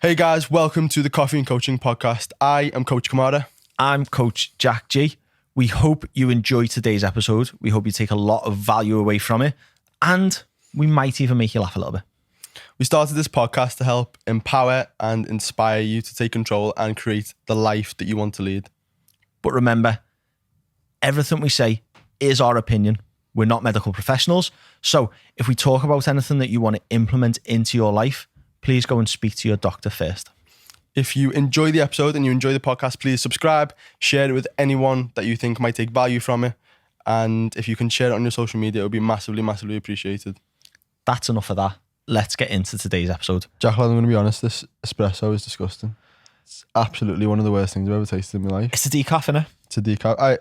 Hey guys, welcome to the Coffee and Coaching Podcast. I am Coach Kamara. I'm Coach Jack G. We hope you enjoy today's episode. We hope you take a lot of value away from it, and we might even make you laugh a little bit. We started this podcast to help empower and inspire you to take control and create the life that you want to lead. But remember, everything we say is our opinion. We're not medical professionals. So if we talk about anything that you want to implement into your life, please go and speak to your doctor first. If you enjoy the episode and you enjoy the podcast, please subscribe, share it with anyone that you think might take value from it. And if you can share it on your social media, it would be massively, massively appreciated. That's enough of that. Let's get into today's episode. Jack, I'm going to be honest, this espresso is disgusting. It's absolutely one of the worst things I've ever tasted in my life. It's a decaf, innit? It's a decaf.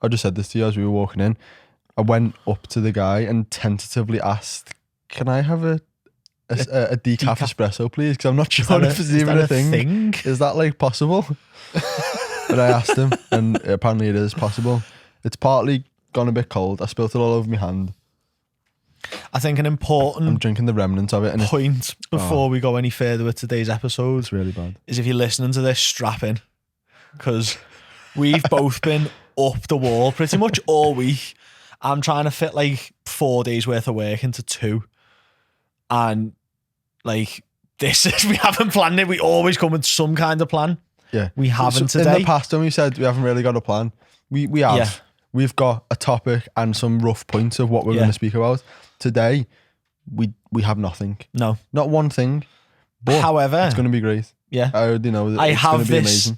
I just said this to you as we were walking in. I went up to the guy and tentatively asked, can I have a decaf espresso, please? Because I'm not sure if it's even a thing. Is that like possible? But I asked him, and apparently it is possible. It's partly gone a bit cold. I spilt it all over my hand. I think an important I'm drinking the remnants of it. And point before we go any further with today's episode it's really bad. Is if you're listening to this, strap in. Because we've both been up the wall pretty much all week. I'm trying to fit like 4 days worth of work into 2. And like this is, we haven't planned it. We always come with some kind of plan. Yeah. We haven't today. In the past when we said we haven't really got a plan, we have. Yeah. We've got a topic and some rough points of what we're going to speak about. Today, we have nothing. No. Not one thing. But however, it's going to be great. Yeah. I already know that it's going to be amazing.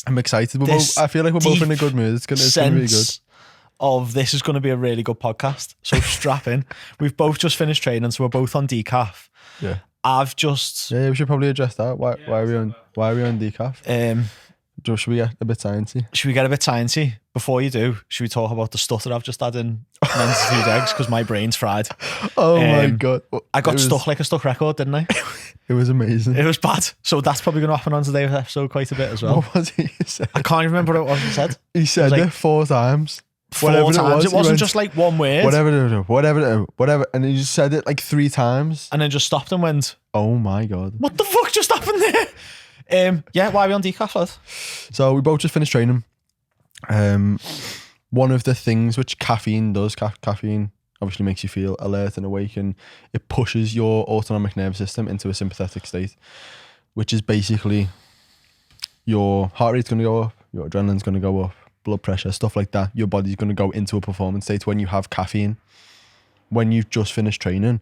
I'm excited. I feel like we're both in a good mood. It's going to be good. Of this is going to be a really good podcast. So strap in. We've both just finished training, so we're both on decaf. Yeah. I've just... Yeah, we should probably address that. Why are we on decaf? Should we get a bit sciencey? Should we get a bit sciencey? Before you do, should we talk about the stutter I've just had in men's 2 eggs because my brain's fried. Oh my God. I got stuck like a stuck record, didn't I? It was amazing. It was bad. So that's probably going to happen on today's episode quite a bit as well. What was he said? I can't even remember what it was he said. He said it 4 times. 4 times. It wasn't just like one word. Whatever. And he just said it like 3 times. And then just stopped and went, oh my God. What the fuck just happened there? Why are we on decaf, lad? So we both just finished training. One of the things which caffeine does, caffeine obviously makes you feel alert and awake, and it pushes your autonomic nervous system into a sympathetic state, which is basically your heart rate's going to go up, your adrenaline's going to go up, blood pressure, stuff like that. Your body's going to go into a performance state when you have caffeine. When you've just finished training,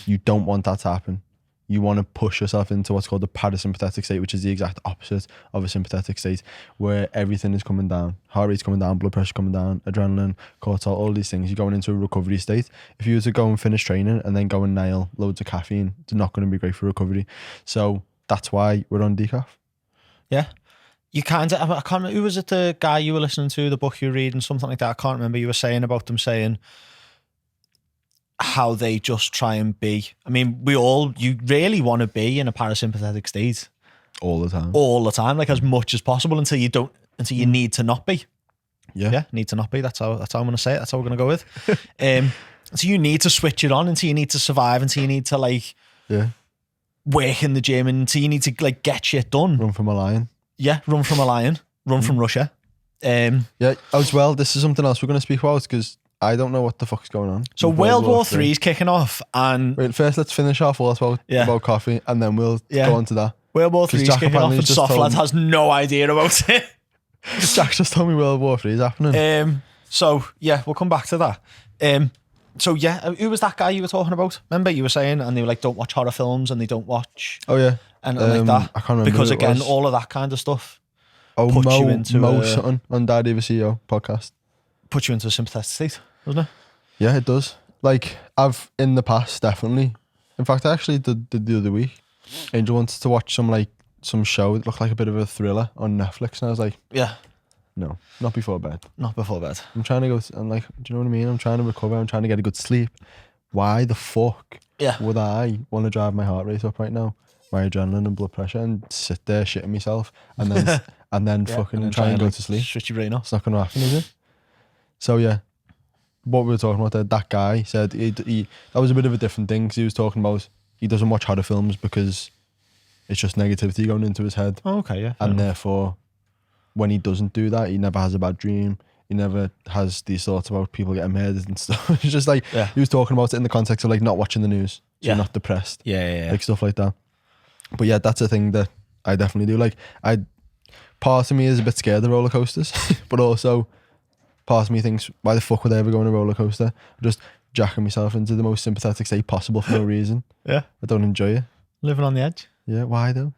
you don't want that to happen. You want to push yourself into what's called the parasympathetic state, which is the exact opposite of a sympathetic state, where everything is coming down. Heart rate's coming down, blood pressure coming down, adrenaline, cortisol, all these things. You're going into a recovery state. If you were to go and finish training and then go and nail loads of caffeine, it's not going to be great for recovery. So that's why we're on decaf. Yeah. You kind of, I can't remember, who was it, the guy you were listening to, the book you were reading, something like that? I can't remember. You were saying about them saying how they just try and be. I mean, you really want to be in a parasympathetic state all the time, like as much as possible until you need to not be. Yeah, need to not be. That's how I'm going to say it. That's how we're going to go with. So you need to switch it on until you need to survive, until you need to work in the gym, and until you need to like get shit done. Run from a lion. Yeah, run from a lion. Run from Russia. As well, this is something else we're going to speak about because I don't know what the fuck's going on. So World War III is kicking off, and wait, first let's finish off all about coffee, and then we'll go on to that. World War III is kicking off, and Softlad has no idea about it. Jack just told me World War III is happening. So yeah, we'll come back to that. So yeah, who was that guy you were talking about? Remember you were saying, and they were like, don't watch horror films, and they don't watch. Oh yeah, and like that. I can't remember because again, all of that kind of stuff. Puts you into Mo something on Daddy of a CEO podcast. Puts you into a sympathetic state, doesn't it? Yeah, it does. Like I've in the past, definitely. In fact, I actually did the other week. Angel wanted to watch some show that looked like a bit of a thriller on Netflix, and I was like, yeah. No, not before bed. Not before bed. I'm trying to go, I'm like, do you know what I mean? I'm trying to recover. I'm trying to get a good sleep. Why the fuck would I want to drive my heart rate up right now? My adrenaline and blood pressure and sit there shitting myself and then fucking try and go to sleep. Switch your brain off. It's not going to happen, is it? So yeah, what we were talking about there, that guy said that was a bit of a different thing because he was talking about he doesn't watch horror films because it's just negativity going into his head. Oh, okay, yeah. And therefore, when he doesn't do that, he never has a bad dream. He never has these thoughts about people getting murdered and stuff. It's just like, he was talking about it in the context of like not watching the news. So you're not depressed. Yeah. Like stuff like that. But yeah, that's a thing that I definitely do. Like, part of me is a bit scared of roller coasters, but also part of me thinks, why the fuck would I ever go on a roller coaster? I'm just jacking myself into the most sympathetic state possible for no reason. Yeah. I don't enjoy it. Living on the edge. Yeah, why though?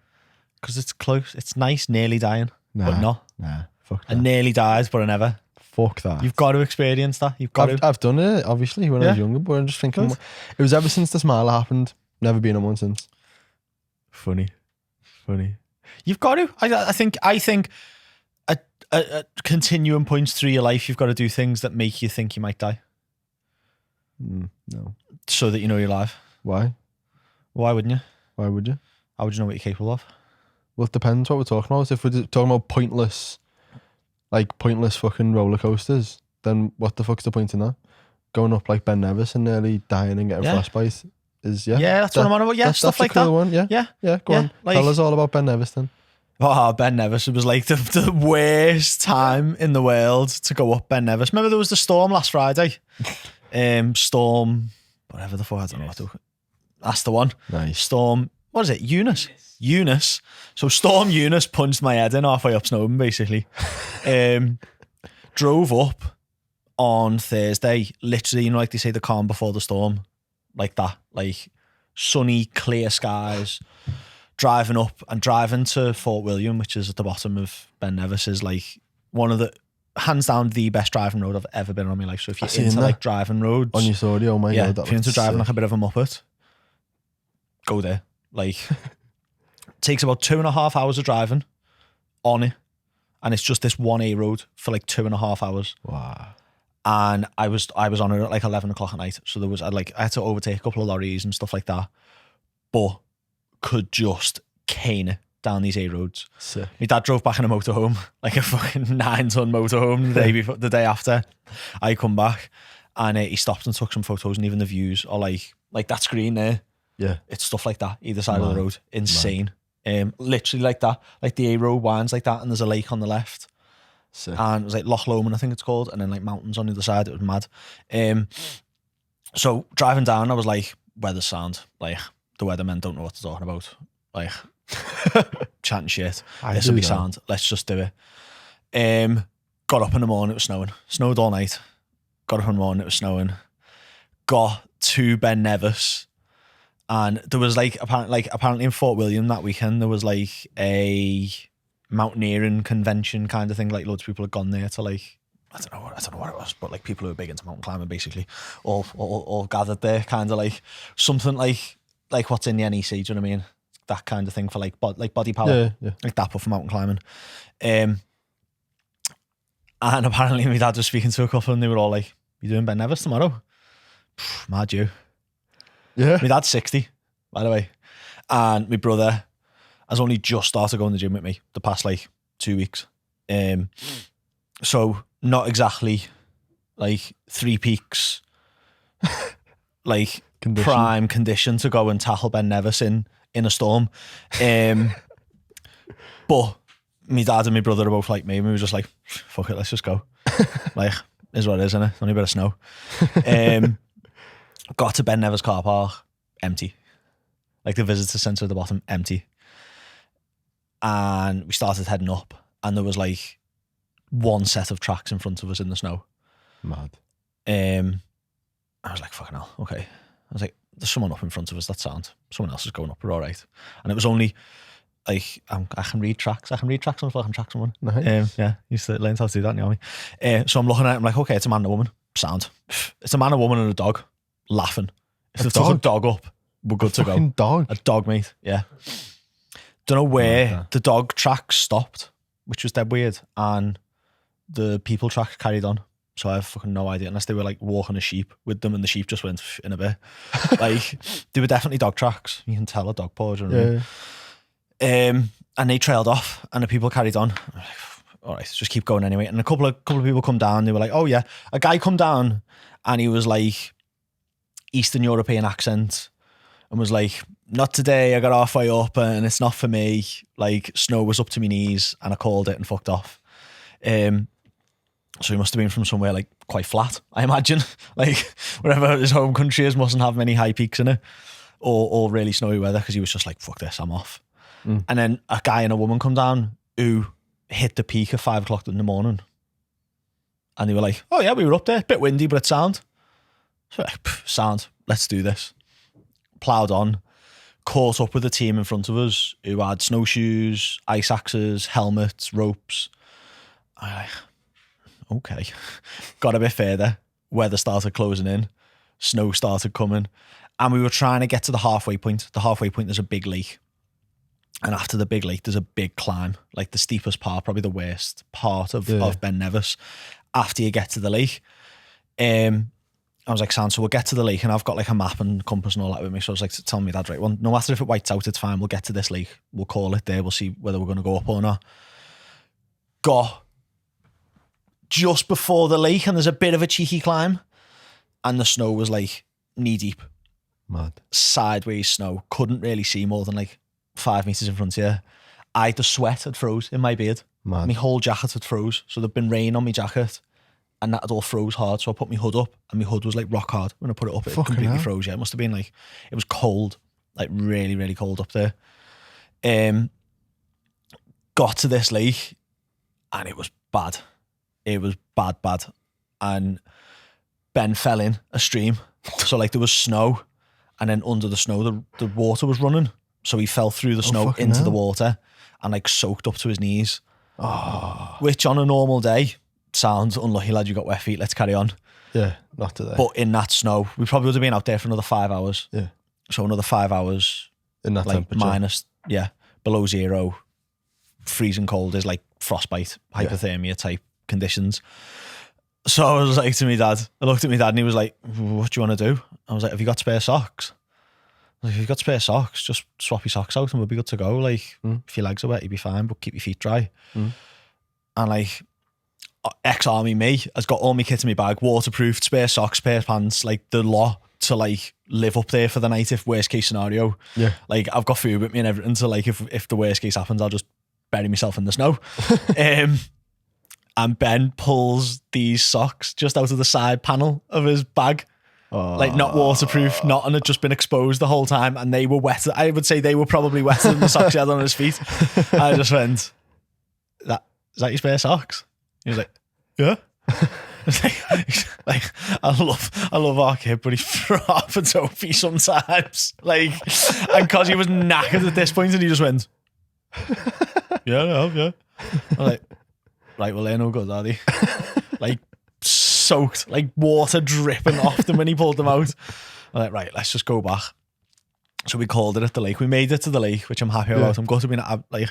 Because it's close. It's nice, nearly dying, but not. Nah, fuck that. I nearly died, but I never. Fuck that. You've got to experience that. You've got to. I've done it, obviously, when I was younger, but I'm just thinking, it was ever since the smile happened. Never been on one since. Funny. You've got to. I think at continuing points through your life, you've got to do things that make you think you might die. No. So that you know you're alive. Why? Why wouldn't you? Why would you? How would you know what you're capable of? Well, it depends what we're talking about. If we're talking about pointless fucking roller coasters, then what the fuck's the point in that? Going up like Ben Nevis and nearly dying and getting frostbite is, that's what I'm on about. Yeah, stuff like that's a cool that. One. Yeah, go on. Like, tell us all about Ben Nevis then. Oh, Ben Nevis. It was like the worst time in the world to go up Ben Nevis. Remember there was the storm last Friday? Storm, whatever the fuck, I don't know what to. That's the one. Nice. Storm, what is it? Eunice. So Storm Eunice punched my head in halfway up Snowdon, basically. Drove up on Thursday, literally, you know, like they say, the calm before the storm. Like that. Like sunny, clear skies. Driving up and driving to Fort William, which is at the bottom of Ben Nevis, is like one of the, hands down, the best driving road I've ever been on in my life. So if you're into like driving roads. On your story, oh my God. If you're into driving like a bit of a muppet, go there. Like, takes about 2.5 hours of driving on it. And it's just this 1A road for like 2.5 hours. Wow. And I was on it at like 11 o'clock at night. So I had to overtake a couple of lorries and stuff like that. But could just cane it down these A roads. Sick. My dad drove back in a motorhome, like a fucking 9-ton motorhome the day after. I come back and he stopped and took some photos, and even the views are like that screen there. Yeah. It's stuff like that, either side of the road. Insane. Literally like that. Like the A road winds like that, and there's a lake on the left. Sick. And it was like Loch Lomond, I think it's called, and then like mountains on the other side. It was mad. So driving down, I was like, weather's sound. Like, the weathermen don't know what they're talking about. Like, chatting shit. This will be sound. Let's just do it. Got up in the morning, it was snowing. Snowed all night. Got up in the morning, it was snowing. Got to Ben Nevis. And there was apparently in Fort William that weekend, there was like a mountaineering convention kind of thing. Like loads of people had gone there to like, I don't know what it was, but like people who were big into mountain climbing basically all gathered there, kind of like something like what's in the NEC, do you know what I mean? That kind of thing for like body power. Yeah. Like that, but for mountain climbing. And apparently my dad was speaking to a couple and they were all like, you doing Ben Nevis tomorrow? Mad you. Yeah. My dad's 60, by the way. And my brother has only just started going to the gym with me the past like 2 weeks. So not exactly like 3 peaks, like prime condition to go and tackle Ben Nevis in a storm. But my dad and my brother are both like me, and we were just like, fuck it, let's just go. Like, is what it is, isn't it? Only a bit of snow. Got to Ben Nevis car park, empty. Like the visitor centre at the bottom, empty. And we started heading up, and there was like one set of tracks in front of us in the snow. Mad. I was like, fucking hell, okay. I was like, there's someone up in front of us, that sound. Someone else is going up, we're all right. And it was only like, I can read tracks. I can read tracks on a fucking track someone. Nice. Yeah, used to learn how to do that in the army. So I'm looking at it, I'm like, okay, it's a man and a woman. Sound. It's a man, a woman, and a dog. Laughing. If they took a dog up, we're good to go. Dog. A dog, mate. Yeah. Don't know where the dog track stopped, which was dead weird, and the people track carried on. So I have fucking no idea, unless they were like walking a sheep with them and the sheep just went in a bit. Like, they were definitely dog tracks. You can tell a dog paw, do you know what I mean? And they trailed off, and the people carried on. I'm like, all right, just keep going anyway. And a couple of people come down. They were like, oh yeah, a guy come down, and he was like Eastern European accent, and was like, not today. I got halfway up and it's not for me. Like, snow was up to my knees and I called it and fucked off. So he must have been from somewhere like quite flat, I imagine. Like, wherever his home country is, mustn't have many high peaks in it or really snowy weather, because he was just like, fuck this, I'm off. And then a guy and a woman come down who hit the peak at 5 o'clock in the morning. And they were like, oh yeah, we were up there. Bit windy, but it's sound. So like, sound, let's do this. Ploughed on, caught up with the team in front of us who had snowshoes, ice axes, helmets, ropes. Okay. Got a bit further. Weather started closing in. Snow started coming. And we were trying to get to the halfway point. The halfway point, there's a big lake. And after the big lake, there's a big climb. Like the steepest part, probably the worst part of Ben Nevis. After you get to the lake. I was like, Sam, so we'll get to the lake, and I've got like a map and compass and all that with me. So I was like, telling me Dad, right, well, no matter if it whites out, it's fine. We'll get to this lake. We'll call it there. We'll see whether we're going to go up or not. Got just before the lake, and there's a bit of a cheeky climb, and the snow was like knee deep. Mad. Sideways snow. Couldn't really see more than like 5 meters in front of you. The sweat had froze in my beard. Mad. My whole jacket had froze. So there'd been rain on my jacket, and that had all froze hard. So I put my hood up, and my hood was like rock hard. When I put it up, it completely froze. Yeah, it must have been like, it was cold, like really, really cold up there. Got to this lake, and it was bad. It was bad. And Ben fell in a stream. So like there was snow, and then under the snow, the water was running. So he fell through the snow into the water and like soaked up to his knees. Oh. Which on a normal day sounds unlucky, lad, you got wet feet, let's carry on. Yeah, not today. But in that snow, we probably would have been out there for another 5 hours. Yeah. So another 5 hours. In that like temperature. minus, below zero, freezing cold is like frostbite, hypothermia type conditions. So I was like to my dad, I looked at my dad and he was like, what do you want to do? I was like, have you got spare socks? I was like, if you've got spare socks, just swap your socks out and we'll be good to go. Like, if your legs are wet, you'll be fine, but keep your feet dry. And like, ex-army me has got all my kit in my bag, waterproofed, spare socks, spare pants, like the lot to like live up there for the night if worst case scenario. Yeah. Like, I've got food with me and everything, so like if the worst case happens, I'll just bury myself in the snow. And Ben pulls these socks just out of the side panel of his bag. Like not waterproof, not, and had just been exposed the whole time, and they were wet. I would say they were probably wetter than the socks he had on his feet. I just went, is that your spare socks? He was like, yeah. like I love our kid, but he's proper dopey sometimes. Like, and cause he was knackered at this point, and he just went, yeah. I'm like, right, well, they're no good, are they? Like, soaked, like water dripping off them when he pulled them out. I'm like, right, let's just go back. So we called it at the lake. We made it to the lake, which I'm happy about. I'm going to be like,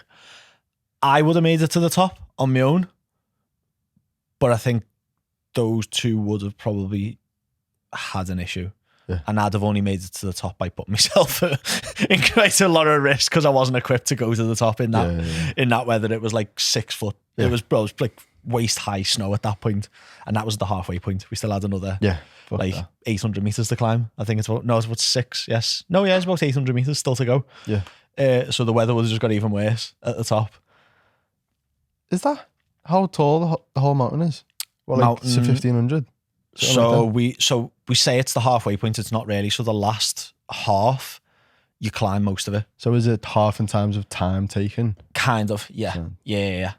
I would have made it to the top on my own, but I think those two would have probably had an issue. Yeah. And I'd have only made it to the top by putting myself in quite a lot of risk because I wasn't equipped to go to the top in that in that weather. It was like 6 foot. Yeah. It was like waist high snow at that point, and that was the halfway point. We still had another 800 meters to climb. I think it's about 6. Yes, no, yeah, it's about 800 meters still to go. Yeah. So the weather would have just got even worse at the top. Is that how tall the whole mountain is? Well, like 1,500. So we say it's the halfway point. It's not really. So the last half, you climb most of it. So is it half in terms of time taken? Kind of, yeah. Yeah.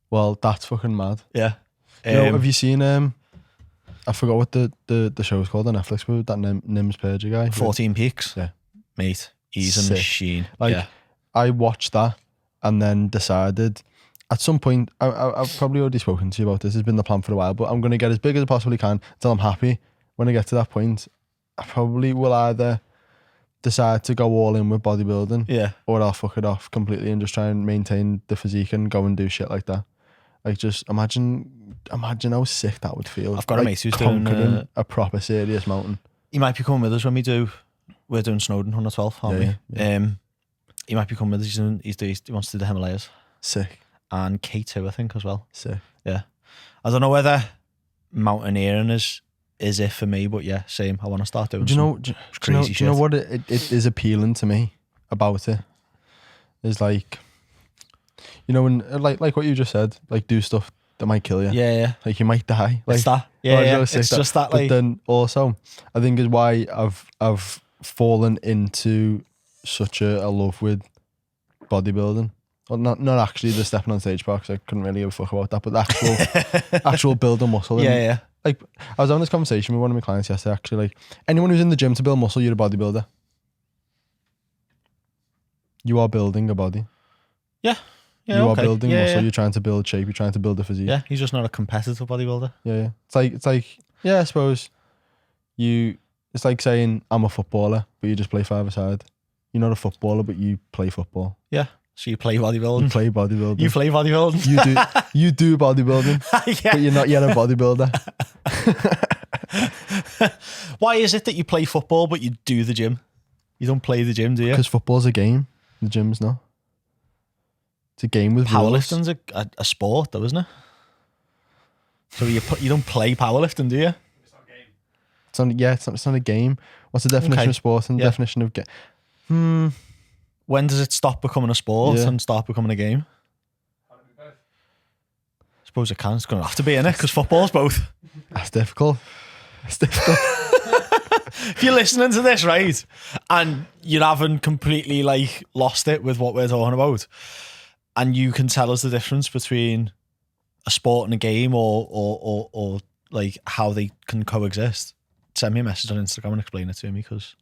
Well, that's fucking mad. Yeah. Have you seen I forgot what the show's called on Netflix with that Nims Purger guy. 14 Peaks. Yeah. Mate, he's a machine. Like, I watched that and then decided at some point, I've probably already spoken to you about this, it's been the plan for a while, but I'm going to get as big as I possibly can until I'm happy. When I get to that point, I probably will either decide to go all in with bodybuilding, or I'll fuck it off completely and just try and maintain the physique and go and do shit like that. Like, just imagine how sick that would feel. I've got a mate who's doing a proper serious mountain. He might be coming with us when we're doing Snowdon on the 12th, aren't we? Yeah. He might be coming with us. He wants to do the Himalayas. Sick. And K2, I think, as well. Sick. Yeah. I don't know whether mountaineering is is it for me. But yeah, same. I want to start doing Do you crazy know shit. what it is appealing to me about it? Is like, you know, when like what you just said, like do stuff that might kill you. Yeah. Like you might die. Like It's that. Yeah. it's Just that. But Like, then also, I think is why I've fallen into such a love with bodybuilding. Well, not actually the stepping on stage part, 'cause I couldn't really give a fuck about that, but the actual building muscle. And, yeah. like, I was having this conversation with one of my clients yesterday, actually. Like, anyone who's in the gym to build muscle, you're a bodybuilder. You are building a body. Yeah. You are building muscle. You're trying to build shape. You're trying to build a physique. Yeah, he's just not a competitive bodybuilder. Yeah. It's like, yeah, I suppose it's like saying I'm a footballer, but you just play five-a-side. You're not a footballer, but you play football. Yeah. So you play bodybuilding. You play bodybuilding. You play bodybuilding. You do bodybuilding, Yeah. but you're not yet a bodybuilder. Why is it that you play football, but you do the gym? You don't play the gym, do you? Because football's a game. The gym's not. It's a game with rules. Powerlifting's a sport, though, isn't it? So you don't play powerlifting, do you? It's not a game. What's the definition of sport and the definition of game? When does it stop becoming a sport Yeah. and start becoming a game? I suppose it can. It's going to have to be, innit? Because football's both. That's difficult. It's difficult. If you're listening to this, right, and you haven't completely like lost it with what we're talking about, and you can tell us the difference between a sport and a game, or like how they can coexist, send me a message on Instagram and explain it to me, because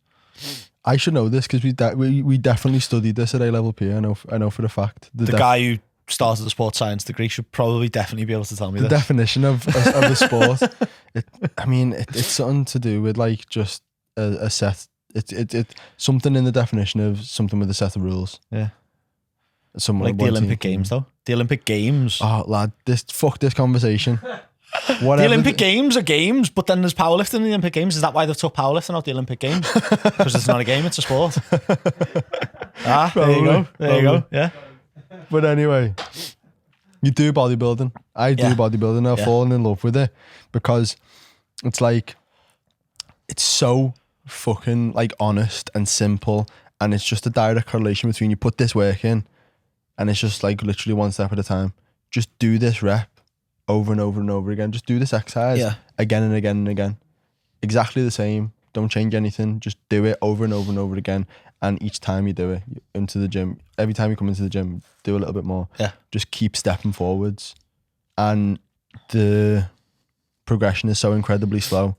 I should know this because we definitely studied this at A-level P. I know for a fact. The guy who started the sports science degree should probably definitely be able to tell me the this. definition of the sport. It's something to do with like just a set. It's something in the definition of something with a set of rules. Yeah. Something Like the Olympic Games, though. The Olympic Games. Oh, lad, fuck this conversation. The Olympic Games are games, but then there's powerlifting in the Olympic Games. Is that why they've took powerlifting out the Olympic Games? Because it's not a game, it's a sport. There you go. There you go. Yeah. But anyway, you do bodybuilding. I do bodybuilding. I've fallen in love with it because it's like, it's so fucking like honest and simple, and it's just a direct correlation between you put this work in, and it's just like literally one step at a time. Just do this rep over and over and over again. Just do this exercise again and again and again. Exactly the same. Don't change anything. Just do it over and over and over again. And each time you do it into the gym, every time you come into the gym, do a little bit more. Yeah. Just keep stepping forwards. And the progression is so incredibly slow.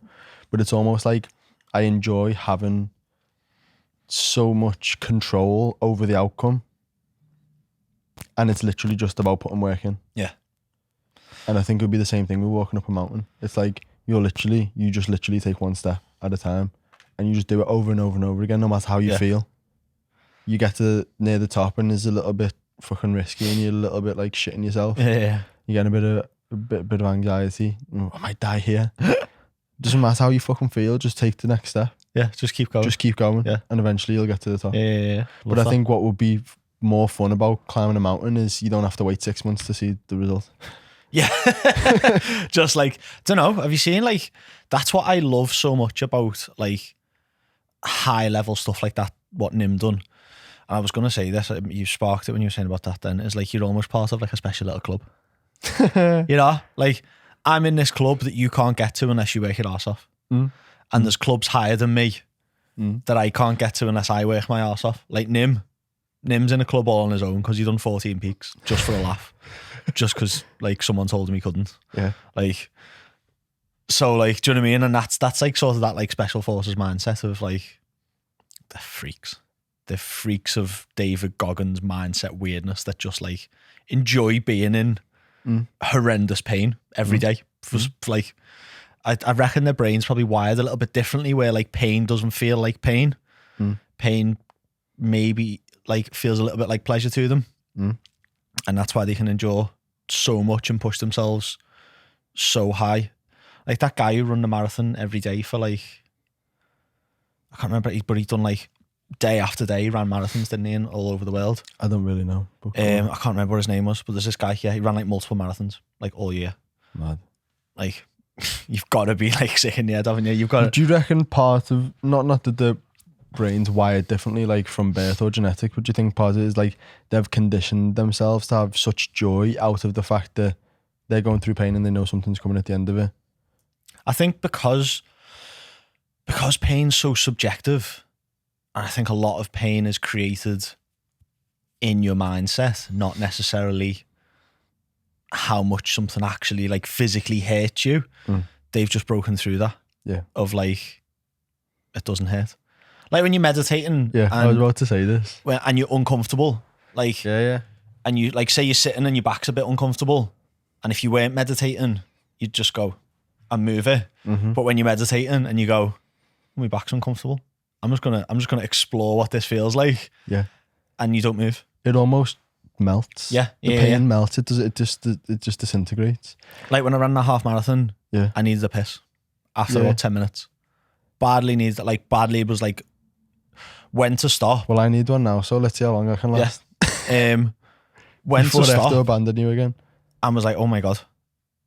But it's almost like I enjoy having so much control over the outcome. And it's literally just about putting work in. Yeah. And I think it would be the same thing with walking up a mountain. It's like you just literally take one step at a time, and you just do it over and over and over again, no matter how you feel. You get to near the top and it's a little bit fucking risky, and you're a little bit like shitting yourself. Yeah. You get a bit of anxiety. I might die here. Doesn't matter how you fucking feel. Just take the next step. Yeah. Just keep going. Just keep going. Yeah. And eventually you'll get to the top. Yeah. But I think what would be more fun about climbing a mountain is you don't have to wait 6 months to see the result. Yeah. Just like, don't know, have you seen, like, that's what I love so much about like high level stuff like that, what Nim done. And I was going to say this, you sparked it when you were saying about that then, is like you're almost part of like a special little club. You know, like I'm in this club that you can't get to unless you work your arse off. And there's clubs higher than me that I can't get to unless I work my arse off. Like Nim's in a club all on his own because he's done 14 peaks just for a laugh. Just because like someone told him he couldn't. Yeah. Like, so like, do you know what I mean? And that's like sort of that like special forces mindset of like, they're freaks. They're freaks of David Goggins mindset weirdness that just like enjoy being in horrendous pain every day. For like, I reckon their brain's probably wired a little bit differently where like pain doesn't feel like pain. Pain maybe like feels a little bit like pleasure to them. And that's why they can endure so much and push themselves so high. Like that guy who run the marathon every day for like, I can't remember, but he's done like day after day, he ran marathons, didn't he, all over the world. I don't really know. I can't remember what his name was, but there's this guy, he ran like multiple marathons, like all year. Mad. Like, you've got to be like sick in the head, haven't you? You've got to. Do you reckon part of not that the brain's wired differently, like from birth or genetic, but do you think part of it is like they've conditioned themselves to have such joy out of the fact that they're going through pain and they know something's coming at the end of it? I think because pain's so subjective, and I think a lot of pain is created in your mindset, not necessarily how much something actually like physically hurts you. They've just broken through that. Yeah. Of like, it doesn't hurt. Like when you're meditating. Yeah, I was about to say this. And you're uncomfortable. Like, yeah. And you like say you're sitting and your back's a bit uncomfortable. And if you weren't meditating, you'd just go and move it. But when you're meditating and you go, my back's uncomfortable, I'm just gonna explore what this feels like. Yeah. And you don't move. It almost melts. Yeah. The pain melts. It just disintegrates. Like when I ran a half marathon, yeah, I needed a piss after about 10 minutes. Badly was like when to stop. Well, I need one now, so let's see how long I can last. When Before to I have stop. to abandon you again. I was like, oh my God,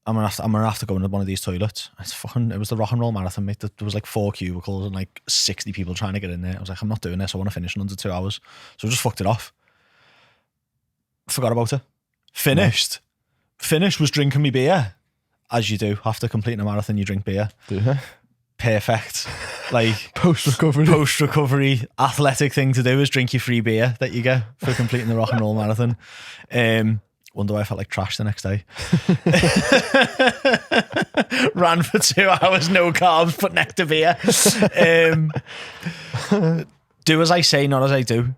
I'm gonna have to go into one of these toilets. It was the rock and roll marathon, mate. There was like 4 cubicles and like 60 people trying to get in there. I was like, I'm not doing this. I want to finish in under 2 hours. So I just fucked it off. Forgot about it. Finished was drinking me beer. As you do. After completing a marathon, you drink beer. Do you? Perfect. Like post-recovery athletic thing to do is drink your free beer that you get for completing the rock and roll marathon. Wonder why I felt like trash the next day. Ran for 2 hours, no carbs, but neck to beer. Do as I say, not as I do.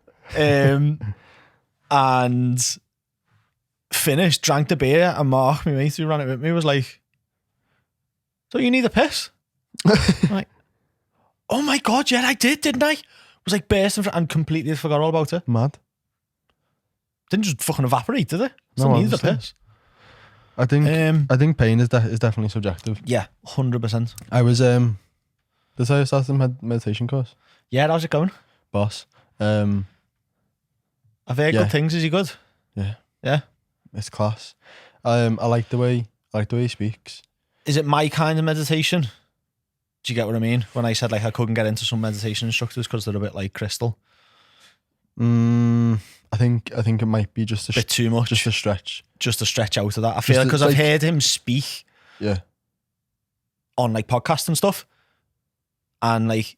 And finished, drank the beer, and Mark, my mate who ran it with me, was like, so you need a piss? I'm like, oh my God, yeah, I did, didn't I? Was like bursting and completely forgot all about it. Mad. Didn't just fucking evaporate, did it? No, Still needed a piss. I think pain is definitely subjective. Yeah, 100%. I was did I start the meditation course? Yeah, how's it going? Boss. I've heard good things. Is he good? Yeah. Yeah. It's class. I like the way he speaks. Is it my kind of meditation? Do you get what I mean? When I said like I couldn't get into some meditation instructors because they're a bit like crystal. I think it might be just a bit too much. Just a stretch. Just to stretch out of that. I feel like because I've heard him speak. Yeah. On like podcasts and stuff, and like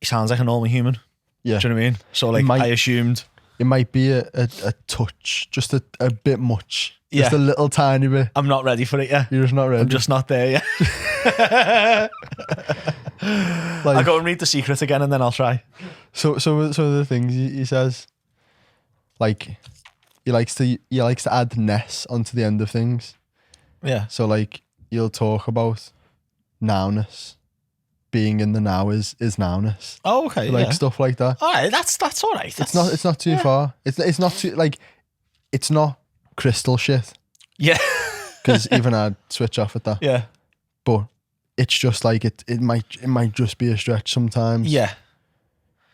he sounds like a normal human. Yeah. Do you know what I mean? So like I assumed it might be a touch, just a bit much. Just a little tiny bit. I'm not ready for it yet. You're just not ready. I'm just not there yet. I'll go and read The Secret again and then I'll try. So the things he says, like he likes to add ness onto the end of things. Yeah. So like you'll talk about nowness. Being in the now is nowness. Oh, okay. So, like stuff like that. All right, that's all right. It's not too far. It's not too like it's not crystal shit. Yeah. Because even I'd switch off at that. Yeah. But it's just like it might just be a stretch sometimes. Yeah.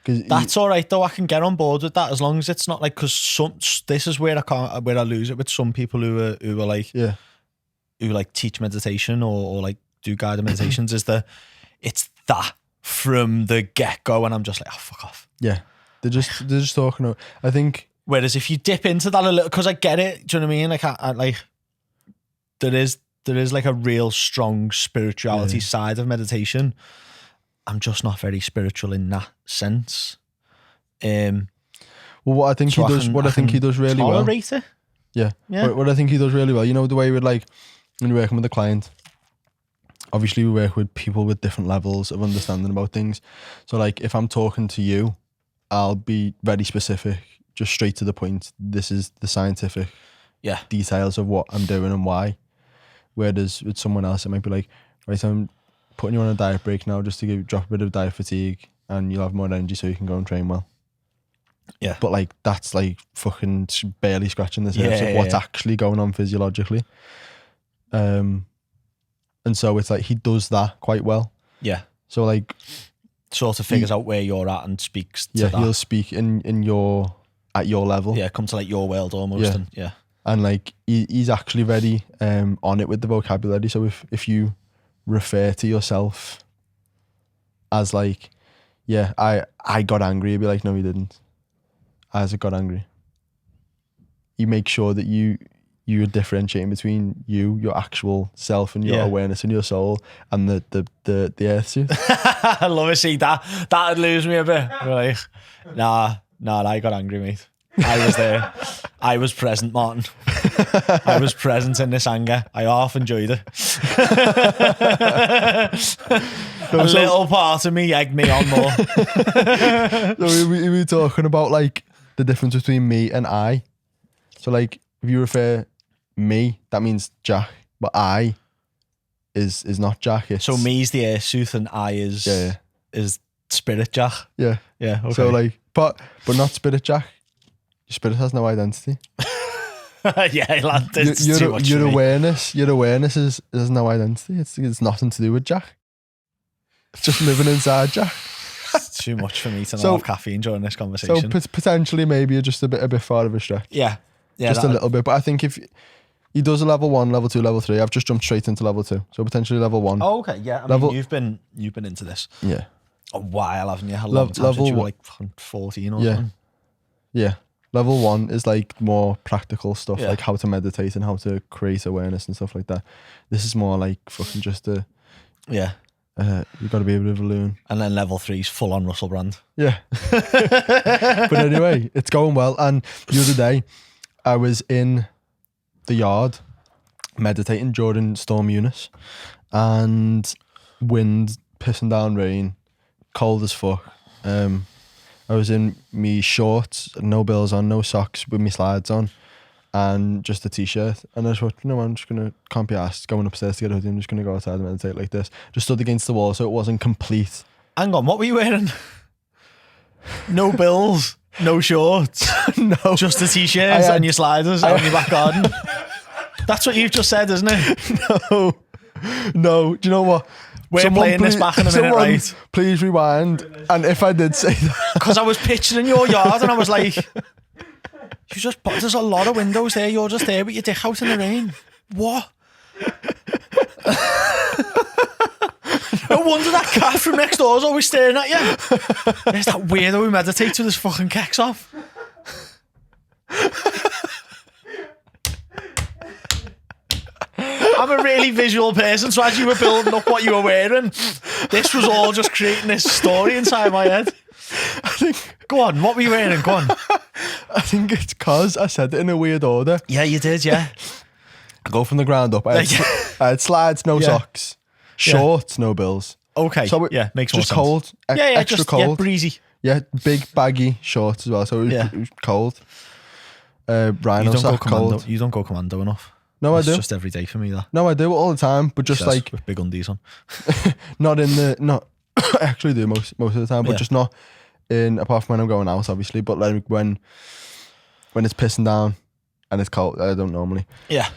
That's all right though. I can get on board with that as long as it's not like because this is where I lose it with some people who are like who like teach meditation or like do guided meditations is it's that from the get go and I'm just like, oh fuck off. Yeah. They're just talking. I think. Whereas if you dip into that a little, because I get it, do you know what I mean? Like I like there is like a real strong spirituality side of meditation. I'm just not very spiritual in that sense. Well, what I think he does really well. Tolerate it. Yeah. What I think he does really well. You know the way with like when you're working with a client. Obviously, we work with people with different levels of understanding about things. So, like, if I'm talking to you, I'll be very specific, just straight to the point. This is the scientific details of what I'm doing and why. Whereas with someone else, it might be like, right, I'm putting you on a diet break now just to drop a bit of diet fatigue and you'll have more energy so you can go and train well. Yeah. But, like, that's, like, fucking barely scratching the surface of what's actually going on physiologically. And so it's like he does that quite well. Yeah. So like sort of figures out where you're at and speaks to that. He'll speak at your level. Yeah, come to like your world almost. And like he's actually very on it with the vocabulary. So if you refer to yourself as like, yeah, I got angry. You'd be like, no, you didn't. Isaac got angry. You make sure that you're differentiating between your actual self and your awareness and your soul and the earth suit. I love it. See, that'd lose me a bit. Like, nah, I got angry, mate. I was there. I was present, Martin. I was present in this anger. I half enjoyed it. A little part of me egged me on more. So we were talking about like the difference between me and I. So like if you refer me, that means Jack, but I is not Jack. So me's the air suit and I is Spirit Jack. Yeah. Yeah. Okay. So like, but not Spirit Jack. Your spirit has no identity. Yeah, lad, it's too much your for me. awareness has no identity. It's nothing to do with Jack. It's just living inside Jack. It's too much for me to not have caffeine during this conversation. So potentially maybe you're just a bit far of a stretch. Yeah, just a little bit. But I think if he does a level 1, level 2, level 3, I've just jumped straight into level 2. So potentially level 1. Oh, okay, yeah. I mean, you've been into this yeah a while, haven't you? A long time level since you were like 14 or something. Yeah. Level 1 is like more practical stuff, like how to meditate and how to create awareness and stuff like that. This is more like fucking just you got to be able to balloon. And then level 3 is full on Russell Brand. Yeah. But anyway, it's going well. And the other day, I was in the yard meditating during Storm Eunice, and wind pissing down rain, cold as fuck. I was in me shorts, no bills on, no socks, with me slides on, and just a t-shirt. And I just thought, I'm just gonna, can't be asked going upstairs to get a hoodie. I'm just gonna go outside and meditate like this. Just stood against the wall so it wasn't complete. Hang on, what were you wearing? No bills, no shorts, No, just a t-shirt and your sliders out in your back garden. That's what you've just said, isn't it? No. Do you know what? We're playing this back in a minute, right? Please rewind. And if I did say that, because I was picturing your yard and I was like, there's a lot of windows there. You're just there with your dick out in the rain. What? No wonder that cat from next door is always staring at you. There's that weirdo who meditates with his fucking kecks off. I'm a really visual person, so as you were building up what you were wearing, this was all just creating this story inside my head. I think... Go on, what were you wearing? Go on. I think it's because I said it in a weird order. Yeah, you did, yeah. I go from the ground up. I had slides, no socks. Shorts, no bills. Okay, so makes more sense. Just cold. Extra cold. Yeah, breezy. Yeah, big baggy shorts as well, so it was cold. Rhino sack, cold. You don't go commando enough. No, I do. It's just every day for me, that. No, I do it all the time, but just like... With big undies on. Not I actually do most of the time, but just not in, apart from when I'm going out, obviously, but like when it's pissing down and it's cold, I don't normally. Yeah.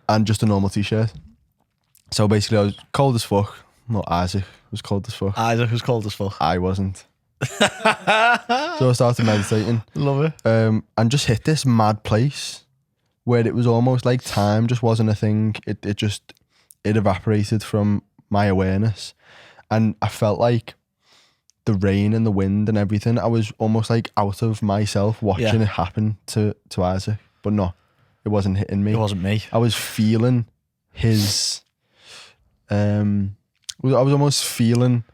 And just a normal t-shirt. So basically I was cold as fuck. Not Isaac was cold as fuck. Isaac was cold as fuck. I wasn't. So I started meditating. Love it. And just hit this mad place where it was almost like time just wasn't a thing. It evaporated from my awareness. And I felt like the rain and the wind and everything, I was almost like out of myself watching it happen to Isaac. But no, it wasn't hitting me. It wasn't me. I was feeling his... I was almost feeling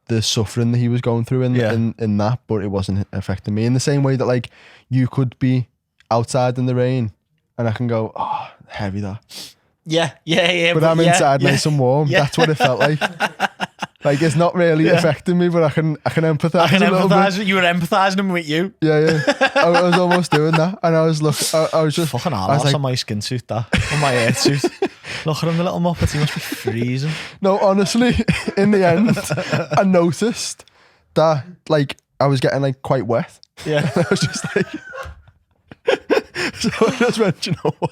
the suffering that he was going through in that, but it wasn't affecting me. In the same way that like you could be outside in the rain and I can go, oh, heavy that. Yeah. But I'm inside nice and warm. Yeah. That's what it felt like. Like it's not really affecting me, but I can empathise. I can empathise. You were empathising with you. Yeah. I was almost doing that, and I was I was just fucking hell. That's like, on my skin suit, that on my air suit. Look at him, the little muppet. He must be freezing. No, honestly, in the end, I noticed that like I was getting like quite wet. Yeah, and I was just like. So I just went, you know what?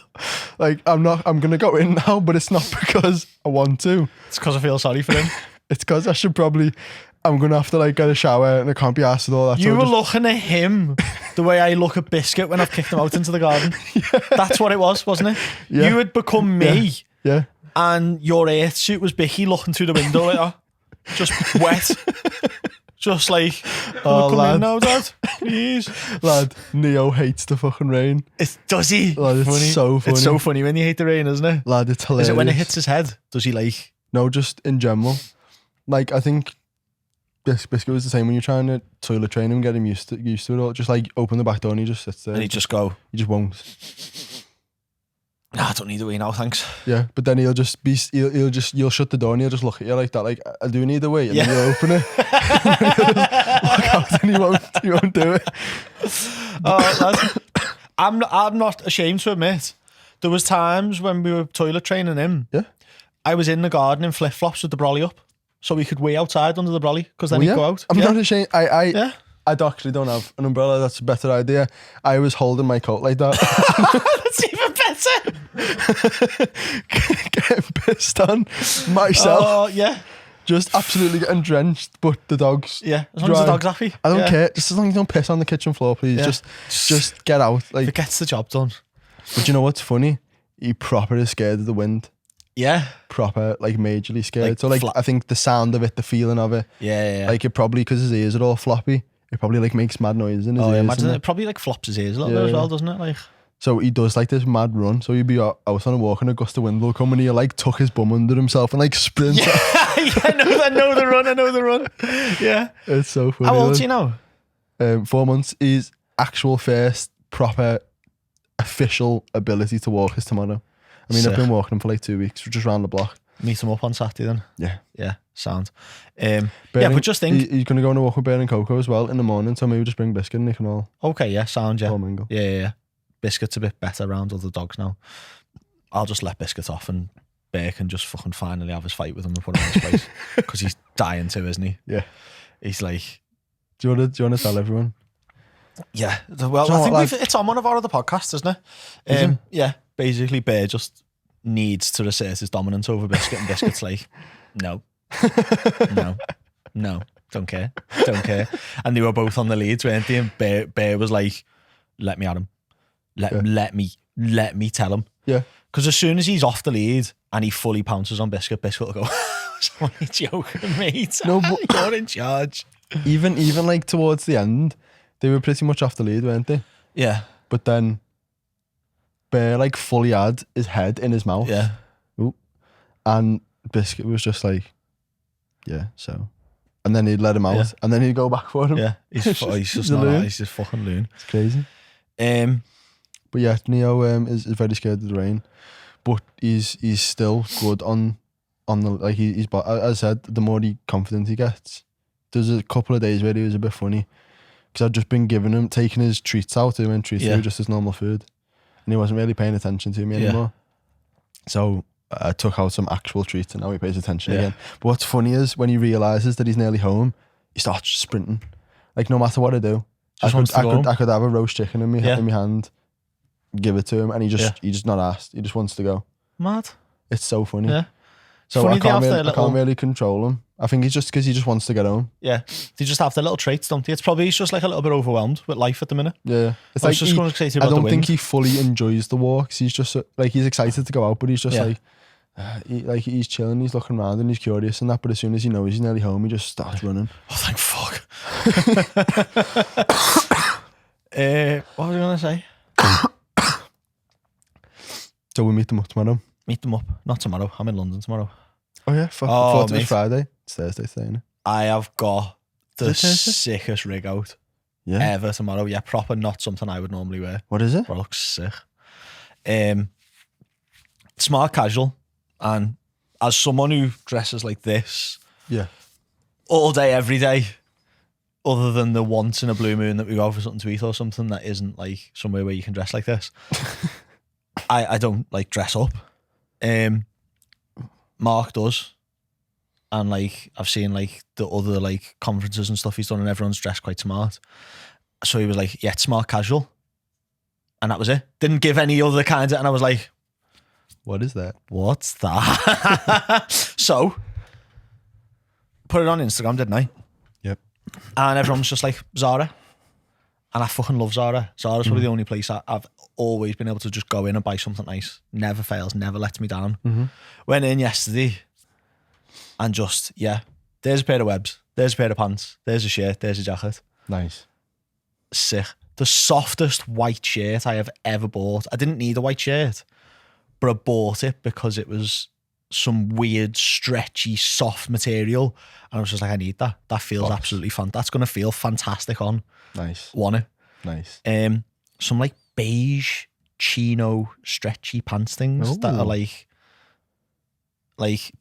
Like I'm gonna go in now, but it's not because I want to. It's because I feel sorry for him. It's because I'm gonna have to like get a shower and I can't be asked with all that. You were looking at him the way I look at Biscuit when I've kicked him out into the garden. That's what it was, wasn't it? Yeah. You had become me. Yeah. and your earth suit was Bicky looking through the window like that, just wet, just like, Oh, come lad. in now, Dad, please. Lad, Neo hates the fucking rain. Does he? Lad, it's so funny. It's so funny when you hate the rain, isn't it? Lad, it's hilarious. Is it when it hits his head? Does he like? No, just in general. Like, I think Biscuit was the same when you're trying to toilet train him, get him used to it all. Just like open the back door and he just sits there. And he just go, He just won't. nah, I don't need a wee now, thanks. Yeah, but then you'll shut the door and he'll just look at you like that, like, I do need a wee, and then you'll open it. Look out, and he won't do it. Oh, I'm not ashamed to admit, there was times when we were toilet training him. Yeah. I was in the garden in flip flops with the brolly up, so we could wee outside under the brolly because then he'd go out. I'm not ashamed. I Yeah. actually don't have an umbrella. That's a better idea. I was holding my coat like that. That's even better. Getting pissed on myself. Oh yeah, Just absolutely getting drenched, but the dogs. yeah. As long as the dog's happy, I don't yeah. care. Just as long as you don't piss on the kitchen floor, please. Yeah. Just get out. If Like, it gets the job done. but you know what's funny? He proper is scared of the wind. Yeah, Proper, like, majorly scared. Like So, like, fla- I think the sound of it, the feeling of it, yeah. like, it probably, because his ears are all floppy, it probably, like, makes mad noises in his Oh, yeah, ears. imagine and it that. probably like flops his ears a little Yeah, bit as well, yeah. doesn't it? Like, So he does, like, this mad run. So he'd be out on a walk and a gust of wind will come and he'll, like, tuck his bum under himself and, like, sprint. yeah, I know the run. Yeah. It's so funny. How old's he now? 4 months. His actual first proper official ability to walk is tomorrow. I mean, Sick. I've been walking him for like 2 weeks. We're just round the block. Meet him up on Saturday then. Yeah. Yeah, sound. Bear Yeah, and- but just think. he's going to go on a walk with Bear and Coco as well in the morning. So maybe just bring Biscuit and they can all Okay, yeah, sound, yeah. mingle. Yeah. Biscuit's a bit better around other dogs now. I'll just let Biscuit off and Bear can just fucking finally have his fight with him and put him in his place. Because he's dying to, isn't he? Yeah. He's like, Do you want to tell everyone? yeah. Well, Do you know I think what, it's on one of our other podcasts, isn't it? Is it? Yeah, basically Bear just needs to assert his dominance over Biscuit, and Biscuit's like, no, don't care. And they were both on the leads, weren't they? And Bear was like, let me at him. Let me tell him. Yeah. Because as soon as he's off the lead and he fully pounces on Biscuit will go, "Are you joking, mate? No, but- You're in charge." Even like towards the end, they were pretty much off the lead, weren't they? Yeah, But then Bear like fully had his head in his mouth. yeah. And Biscuit was just like, yeah, so. And then he'd let him out, Yeah. and then he'd go back for him. Yeah, he's just He's not. a loon. He's just fucking loon. It's crazy. But yeah, Neo is very scared of the rain, but he's still good on the, like, he's, as I said, the more confident he gets. There's a couple of days where he was a bit funny because I'd just been taking his treats out. He went treats Yeah. through just as normal food, and he wasn't really paying attention to me Yeah. anymore. So I took out some actual treats, and now he pays attention Yeah. again. But what's funny is when he realizes that he's nearly home, he starts sprinting. Like, no matter what I do, Just wants to go home. I could have a roast chicken in my hand, give it to him, and he Yeah. just not asked. He just wants to go. Mad. It's so funny. Yeah. So Funny I they have can't, their I can't really control him. I think it's just because he just wants to get home. Yeah, they just have their little traits, don't they? It's probably he's just like a little bit overwhelmed with life at the minute. Yeah. It's I like was just going to say to you I about the don't wind. think he fully enjoys the walks. He's just like, he's excited to go out, but he's just Yeah. like, he's chilling, he's looking around and he's curious and that. But as soon as he knows he's nearly home, he just starts running. Oh, thank fuck. What was I going to say? So we meet them up tomorrow. Meet them up. Not tomorrow. I'm in London tomorrow. Oh yeah, fuck. Oh, I thought it was mate. Friday. It's Thursday today, isn't it? I have got the Is it Thursday? sickest rig out Yeah. ever tomorrow. Yeah, proper, not something I would normally wear. What is it? But it looks sick. Smart casual. And as someone who dresses like this Yeah. all day, every day, other than the once in a blue moon that we go out for something to eat or something that isn't like somewhere where you can dress like this, I don't like dress up. Mark does. And like I've seen like the other like conferences and stuff he's done and everyone's dressed quite smart. So he was like, yeah, it's smart casual. And that was it. Didn't give any other kinds of, and I was like, What is that? what's that? So put it on Instagram, didn't I? Yep. And everyone was just like, Zara. And I fucking love Zara. Zara's probably the only place I've always been able to just go in and buy something nice. Never fails, never lets me down. Went in yesterday and just, there's a pair of webs, there's a pair of pants, there's a shirt, there's a jacket. Nice. Sick. The softest white shirt I have ever bought. I didn't need a white shirt, but I bought it because it was some weird, stretchy, soft material. And I was just like, I need that. That feels absolutely fun. That's going to feel fantastic on. Nice. Want it. Nice. Some like beige chino stretchy pants things that are like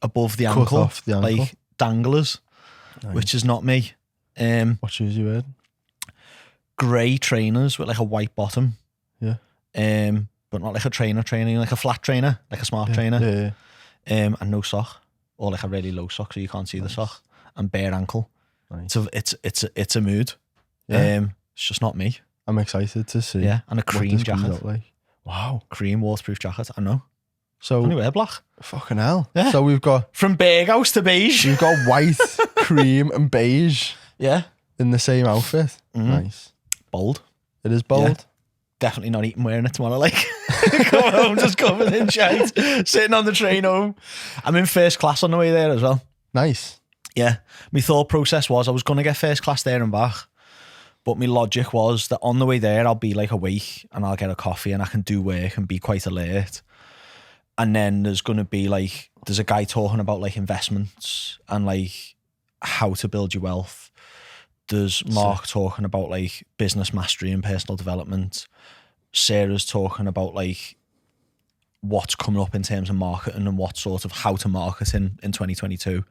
above the Cut ankle. off the ankle. Like danglers, which is not me. What shoes you wearing? Grey trainers with like a white bottom. Yeah. But not like a trainer, like a flat trainer, like a smart trainer. Yeah. And no sock, or like a really low sock so you can't see the sock, and bare ankle. Nice. So it's a mood. Yeah. It's just not me. I'm excited to see. Yeah, and a what cream this comes jacket. out like. Wow. Cream waterproof jacket. I know. So Only wear black. fucking hell. Yeah. So we've got Berghaus to beige. we've got white, cream, and beige Yeah. in the same outfit. Nice. Bold. It is bold. Yeah. Definitely not eating wearing it tomorrow. Like, come home just covered in shite, sitting on the train home. I'm in first class on the way there as well. Nice. Yeah. My thought process was I was going to get first class there and back. But my logic was that on the way there, I'll be like awake and I'll get a coffee and I can do work and be quite alert. And then there's going to be like, there's a guy talking about like investments and like how to build your wealth. There's Mark talking about like business mastery and personal development. Sarah's talking about like what's coming up in terms of marketing and what sort of how to market in 2022.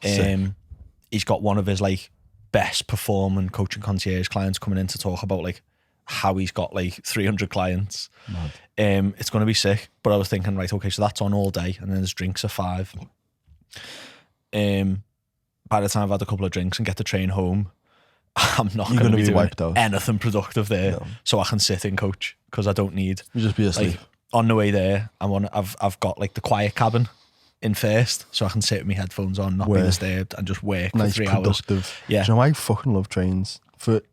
He's got one of his like best performing coaching concierge clients coming in to talk about like how he's got like 300 clients. It's going to be sick. But I was thinking, right, okay, so that's on all day and then there's drinks at 5. By the time I've had a couple of drinks and get the train home, I'm not going to be doing wiped out. anything productive there. So I can sit and coach because I don't need. You just be asleep. Like, on the way there, I've got like the quiet cabin in first, so I can sit with my headphones on, not be disturbed, and just work for 3 hours. Yeah. Do you know I fucking love trains for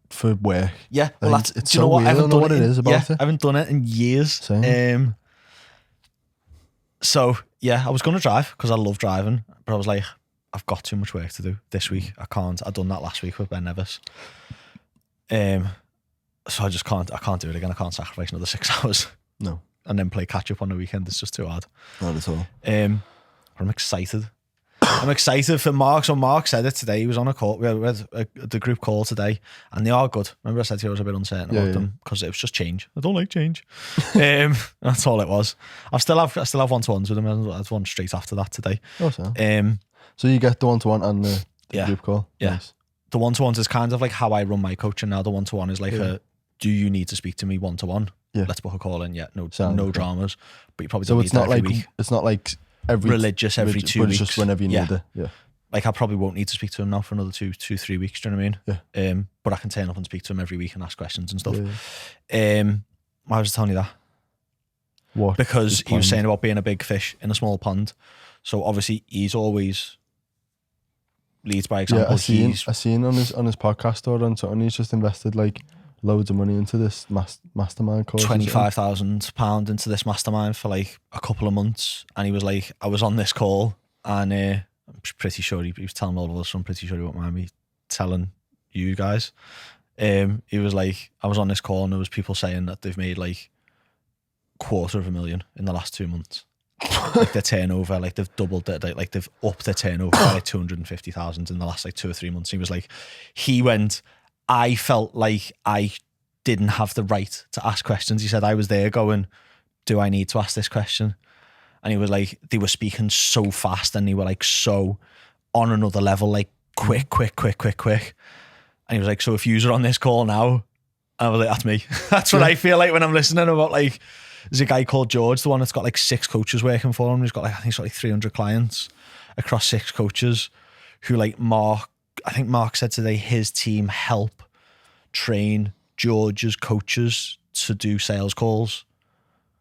work? Yeah. Well, it's do you so know what? weird. I don't know what it is about it. I haven't done it in years. Same. So yeah, I was going to drive because I love driving, but I was like, I've got too much work to do this week. I can't. I've done that last week with Ben Nevis. So I just can't. I can't do it again. I can't sacrifice another 6 hours. No. And then play catch up on the weekend. It's just too hard. Not at all. But I'm excited. I'm excited for Mark. So Mark said it today. He was on a call. We had the group call today, and they are good. Remember I said to you I was a bit uncertain about them because it was just change. I don't like change. That's all it was. I still have one-to-ones with him. I had one straight after that today. Awesome. So you get the one-to-one and the group call? Yeah. Nice. The one-to-ones is kind of like how I run my coaching now. The one-to-one is like do you need to speak to me one-to-one? Yeah. Let's book a call in. Yeah, no dramas. But you probably so don't it's need not that every like week. It's not like every religious every 2 but weeks. It's just whenever you need it. Yeah. Like I probably won't need to speak to him now for another 2-3 weeks. Do you know what I mean? Yeah. But I can turn up and speak to him every week and ask questions and stuff. Yeah. Why was I telling you that? What? Because he was saying about being a big fish in a small pond. So obviously he's always leads by example. Yeah, I seen on his podcast or on something. He's just invested like loads of money into this mastermind course. £25,000 into this mastermind for like a couple of months, and he was like, I was on this call, and I'm pretty sure he was telling all of us. So I'm pretty sure he won't mind me telling you guys. He was like, I was on this call, and there was people saying that they've made like $250,000 in the last 2 months. Like their turnover, like they've doubled it, like they've upped their turnover by like 250,000 in the last like 2 or 3 months. He was like, I felt like I didn't have the right to ask questions. He said, I was there going, do I need to ask this question? And he was like, they were speaking so fast and they were like so on another level, like quick. And he was like, so if you're on this call now, I was like, that's me. That's what I feel like when I'm listening about like, there's a guy called George, the one that's got like 6 coaches working for him. He's got like, I think he's got like 300 clients across 6 coaches who like I think Mark said today his team help train George's coaches to do sales calls.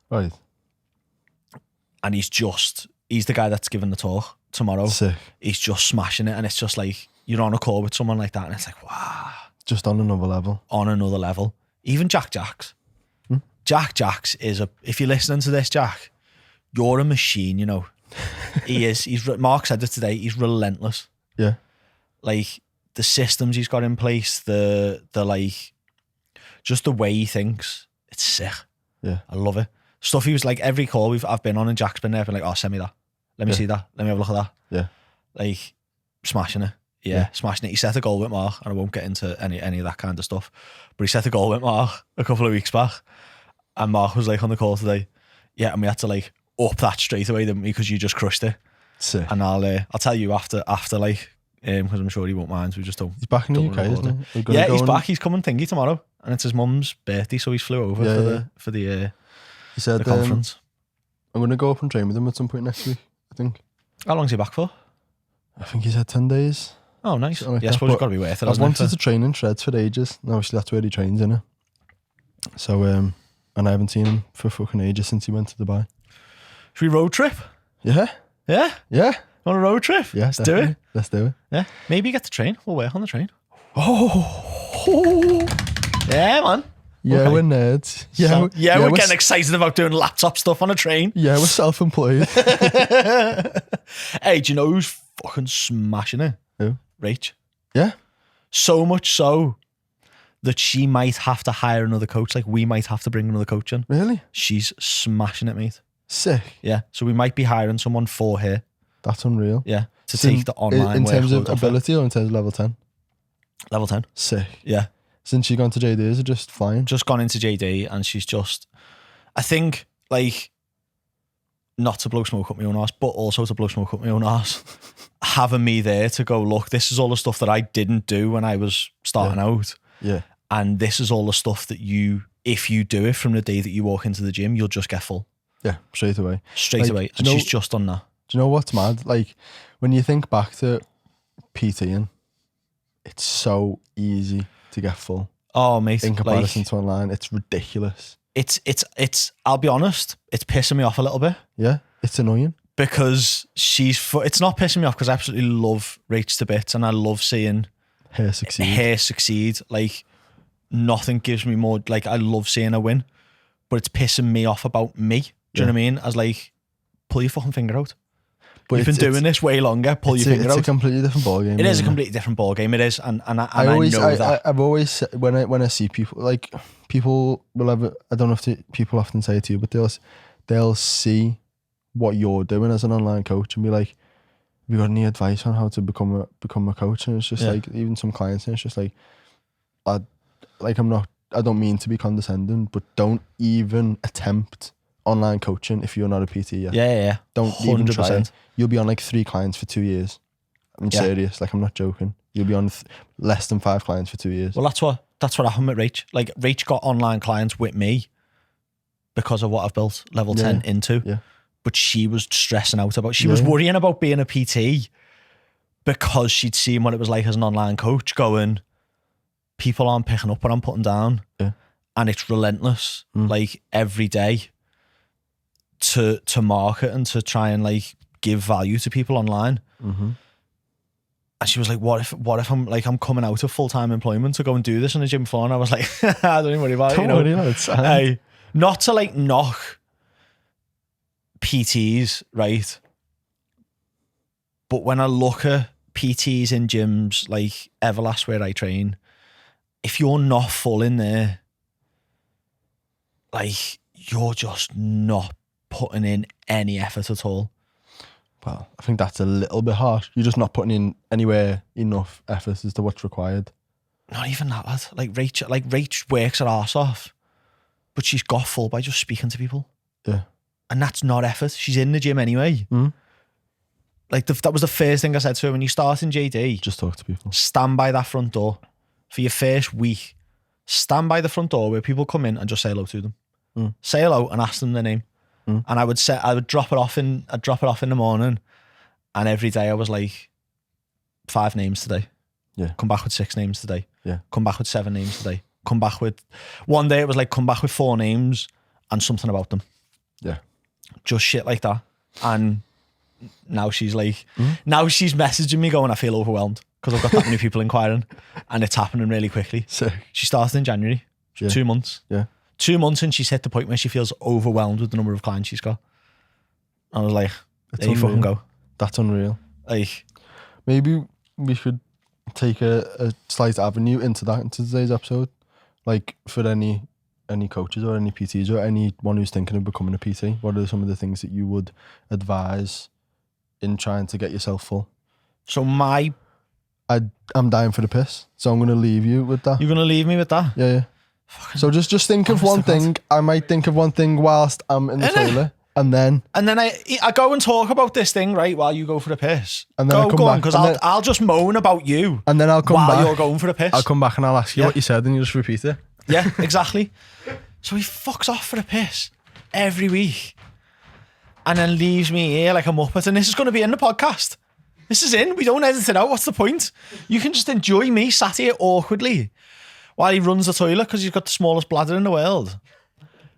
Right. And he's the guy that's giving the talk tomorrow. Sick. He's just smashing it. And it's just like, you're on a call with someone like that and it's like, wow. Just on another level. On another level. Even Jack Jacks. Jack Jacks is if you're listening to this, Jack, you're a machine, you know. He is. Mark said it today. He's relentless. Yeah. Like the systems he's got in place, the like, just the way he thinks. It's sick. Yeah. I love it. Stuff he was like, every call I've been on and Jack's been there, been like, oh, send me that. Let me see that. Let me have a look at that. Yeah. Like smashing it. Yeah, smashing it. He set a goal with Mark, and I won't get into any of that kind of stuff, but he set a goal with Mark a couple of weeks back, and Mark was like on the call today, and we had to like up that straight away, didn't we, because you just crushed it. Sick. And I'll tell you after like, because I'm sure he won't mind. We just don't. He's back in the UK, isn't he? Yeah, he's back. He's coming thingy tomorrow, and it's his mum's birthday, so he's flew over for the he said, the conference. I'm going to go up and train with him at some point next week, I think. How long's he back for? I think he said 10 days. Oh, nice. Like I suppose it's got to be worth it. I've wanted to train in shreds for ages. And obviously, that's where he trains, innit? So, and I haven't seen him for fucking ages since he went to Dubai. Should we road trip? Yeah. Yeah? Yeah. On a road trip? Yeah, Let's do it. Let's do it. Yeah. Maybe get the train. We'll work on the train. Oh. Yeah, man. Yeah, Okay. we're nerds. Yeah, we're getting excited about doing laptop stuff on a train. Yeah, we're self-employed. Hey, do you know who's fucking smashing it? Who? Rach. Yeah. So much so that she might have to hire another coach. Like, we might have to bring another coach in. Really? She's smashing it, mate. Sick. Yeah. So we might be hiring someone for her. That's unreal. Yeah. To take the online in terms workload of off her. ability or in terms of level 10? Level 10. Sick. Yeah. Since she gone to JD, is it just flying? Just gone into JD, and she's just, I think, like, not to blow smoke up my own arse, but also to blow smoke up my own arse, having me there to go, look, this is all the stuff that I didn't do when I was starting out. Yeah. And this is all the stuff that if you do it from the day that you walk into the gym, you'll just get full. Yeah, straight away. Straight away. And she's just done that. Do you know what's mad? Like, when you think back to PTing, it's so easy to get full. Oh, mate. In comparison to online, it's ridiculous. It's, I'll be honest, it's pissing me off a little bit. Yeah, it's annoying. Because it's not pissing me off because I absolutely love Rach to bits and I love seeing her succeed. Like, nothing gives me more, like, I love seeing her win, but it's pissing me off about me. Do you know what I mean? As like, pull your fucking finger out. But you've been doing this way longer. Pull your finger out. It's a completely different ballgame. It is a completely different ballgame. It is, and I know that. I've always said, when I see people, like, people will have. I don't know if people often say it to you, but they'll see what you're doing as an online coach and be like, "Have you got any advice on how to become a coach?" And it's just like, even some clients, and it's just like, I don't mean to be condescending, but don't even attempt online coaching if you're not a PT yet. Yeah. Don't 100%. even try it. You'll be on like 3 clients for 2 years. I'm serious. Like, I'm not joking. You'll be on less than 5 clients for 2 years. Well, that's what happened with Rach. Like, Rach got online clients with me because of what I've built level 10 into. Yeah. But she was stressing out about. She was worrying about being a PT because she'd seen what it was like as an online coach. Going, people aren't picking up what I'm putting down, and it's relentless. Like, every day to market and to try and like give value to people online. Mm-hmm. And she was like, what if I'm coming out of full-time employment to go and do this on a gym floor? And I was like, don't even worry about it. Don't worry about it. Not to like knock PTs, right? But when I look at PTs in gyms like Everlast where I train, if you're not full in there, like, you're just not putting in any effort at all. Well, I think that's a little bit harsh. You're just not putting in anywhere enough effort as to what's required. Not even that, lad. Like, Rach works her arse off, but she's got full by just speaking to people. Yeah. And that's not effort. She's in the gym anyway. Like, that was the first thing I said to her. When you start in JD, just talk to people. Stand by that front door. For your first week, stand by the front door where people come in and just say hello to them. Say hello and ask them their name. And I would drop it off in the morning, and every day I was like, 5 names today. Yeah. Come back with 6 names today. Yeah. Come back with 7 names today. Come back with, one day it was like, come back with 4 names and something about them. Yeah. Just shit like that. And now she's like, now she's messaging me going, I feel overwhelmed. because I've got that many people inquiring, and it's happening really quickly. Sick. She started in January. Yeah. 2 months. Yeah. 2 months, and she's hit the point where she feels overwhelmed with the number of clients she's got. I was like, there you fucking go. That's unreal. Like, maybe we should take a slight avenue into today's episode. Like, for any coaches or any PTs or anyone who's thinking of becoming a PT, what are some of the things that you would advise in trying to get yourself full? so I'm dying for the piss, so I'm going to leave you with that. you're going to leave me with that? Yeah. So just think of one thing. I might think of one thing whilst I'm in the toilet, and then I go and talk about this thing, right, while you go for the piss. And then I come go on, back, because I'll just moan about you. and then I'll come while back. you're going for the piss. I'll come back and I'll ask you Yeah. what you said, and you just repeat it. Yeah, exactly. So he fucks off for the piss every week, and then leaves me here like a muppet. And this is going to be in the podcast. This is in. We don't edit it out. What's the point? You can just enjoy me sat here awkwardly while he runs the toilet because he's got the smallest bladder in the world.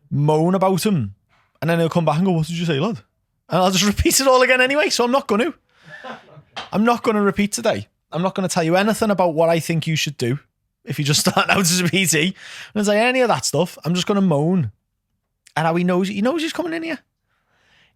Moan about him. And then he'll come back and go, what did you say, lad? And I'll just repeat it all again anyway. So I'm not going to. I'm not going to repeat today. I'm not going to tell you anything about what I think you should do if you just start out as a PT. And say any of that stuff. I'm just going to moan. And how he knows he's coming in here.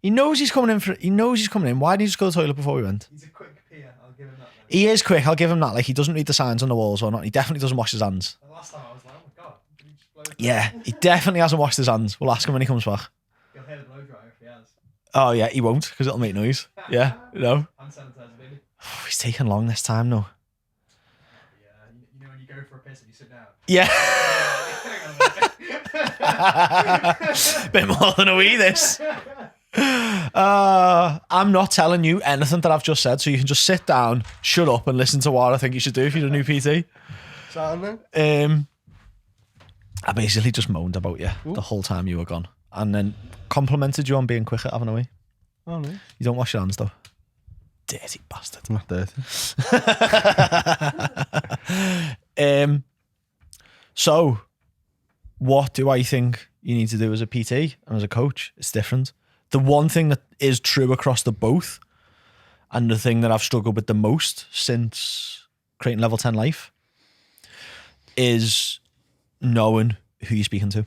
He knows he's coming in. Why didn't he just go to the toilet before we went? He's a quick peer, I'll give him that. Then. He is quick, I'll give him that. Like, he doesn't read the signs on the walls or not. He definitely doesn't wash his hands. The last time I was like, oh my god, did he just blow his Yeah, he definitely hasn't washed his hands. We'll ask him when he comes back. He'll hear the blow dryer if he has. Oh yeah, he won't, because it'll make noise. Yeah, you know. Hand sanitizer, baby. He's taking long this time though. Yeah, you know when you go for a piss and you sit down? Yeah. Hang on a minute. Bit more than a wee, this. I'm not telling you anything that I've just said, so you can just sit down, shut up, and listen to what I think you should do if you're a new PT. I basically just moaned about you the whole time you were gone, and then complimented you on being quick at having a wee. Oh, no. You don't wash your hands though. Dirty bastard. I'm not dirty. So what do I think you need to do as a PT and as a coach? It's different. The one thing that is true across the both, and the thing that I've struggled with the most since creating Level 10 Life, is knowing who you're speaking to.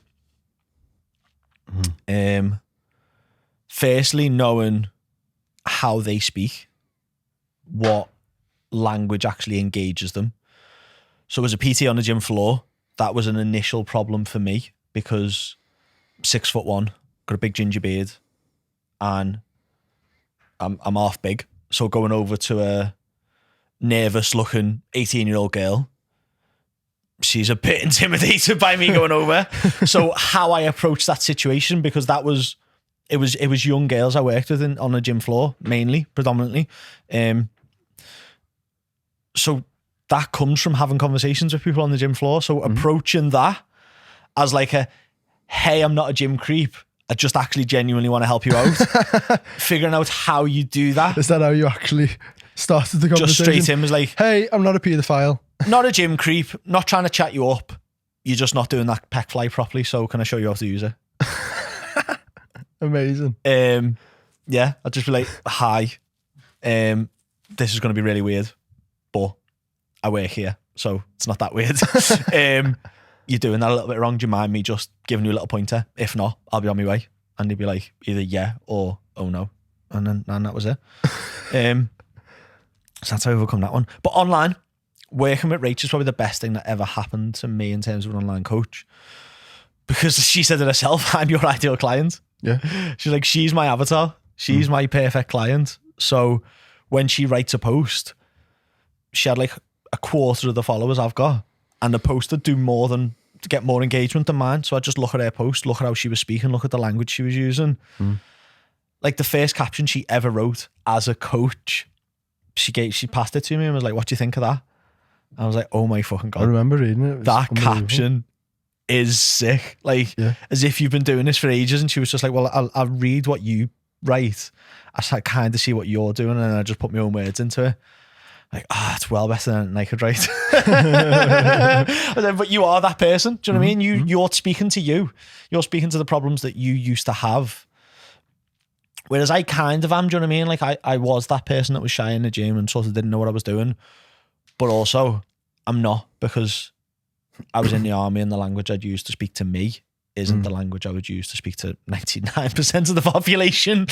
Firstly, knowing how they speak, what language actually engages them. So as a PT on the gym floor, that was an initial problem for me because 6'1", got a big ginger beard, and I'm half big. So going over to a nervous looking 18-year-old girl, she's a bit intimidated by me going over. So how I approached that situation, because it was young girls I worked with on the gym floor, predominantly. So that comes from having conversations with people on the gym floor. So approaching that as like hey, I'm not a gym creep, I just actually genuinely want to help you out. Figuring out how you do that. Is that how you actually started the conversation? Just straight in was like, hey, I'm not a paedophile. Not a gym creep, not trying to chat you up. You're just not doing that pec fly properly, so can I show you how to use it? Amazing. Yeah, I'll just be like, hi, this is going to be really weird, but I work here, so it's not that weird. You're doing that a little bit wrong. Do you mind me just giving you a little pointer? If not, I'll be on my way. And he'd be like, either yeah or oh no. And that was it. So that's how I overcome that one. But online, working with Rach is probably the best thing that ever happened to me in terms of an online coach. Because she said it herself, I'm your ideal client. Yeah. She's like, she's my avatar. She's my perfect client. So when she writes a post, she had like a quarter of the followers I've got. And the post would do more than to get more engagement than mine. So I just look at her post, look at how she was speaking, look at the language she was using. Like the first caption she ever wrote as a coach, she passed it to me and was like, what do you think of that? I was like, oh my fucking God. I remember reading it. That caption is sick. Like, as if you've been doing this for ages. And she was just like, well, I'll read what you write. I kind of see what you're doing. And I just put my own words into it. Like, it's well better than I could write. But you are that person. Do you know what I mean? You're speaking to you. You're speaking to the problems that you used to have. Whereas I kind of am, do you know what I mean? Like I was that person that was shy in the gym and sort of didn't know what I was doing. But also, I'm not, because I was in the army and the language I'd use to speak to me isn't the language I would use to speak to 99% of the population,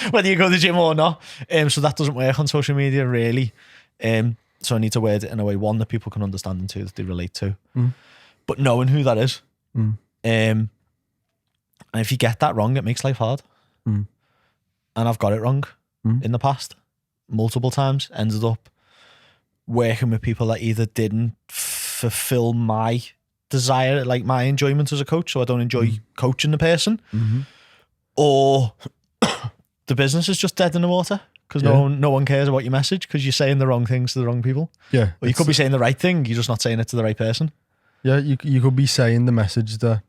whether you go to the gym or not. So that doesn't work on social media, really. So I need to word it in a way, one, that people can understand, and two, that they relate to. But knowing who that is. And if you get that wrong, it makes life hard. And I've got it wrong in the past, multiple times. Ended up working with people that either didn't fulfill my desire, like my enjoyment as a coach, so I don't enjoy coaching the person, or the business is just dead in the water because no one cares about your message because you're saying the wrong things to the wrong people. Or you could be saying the right thing, you're just not saying it to the right person. You could be saying the message that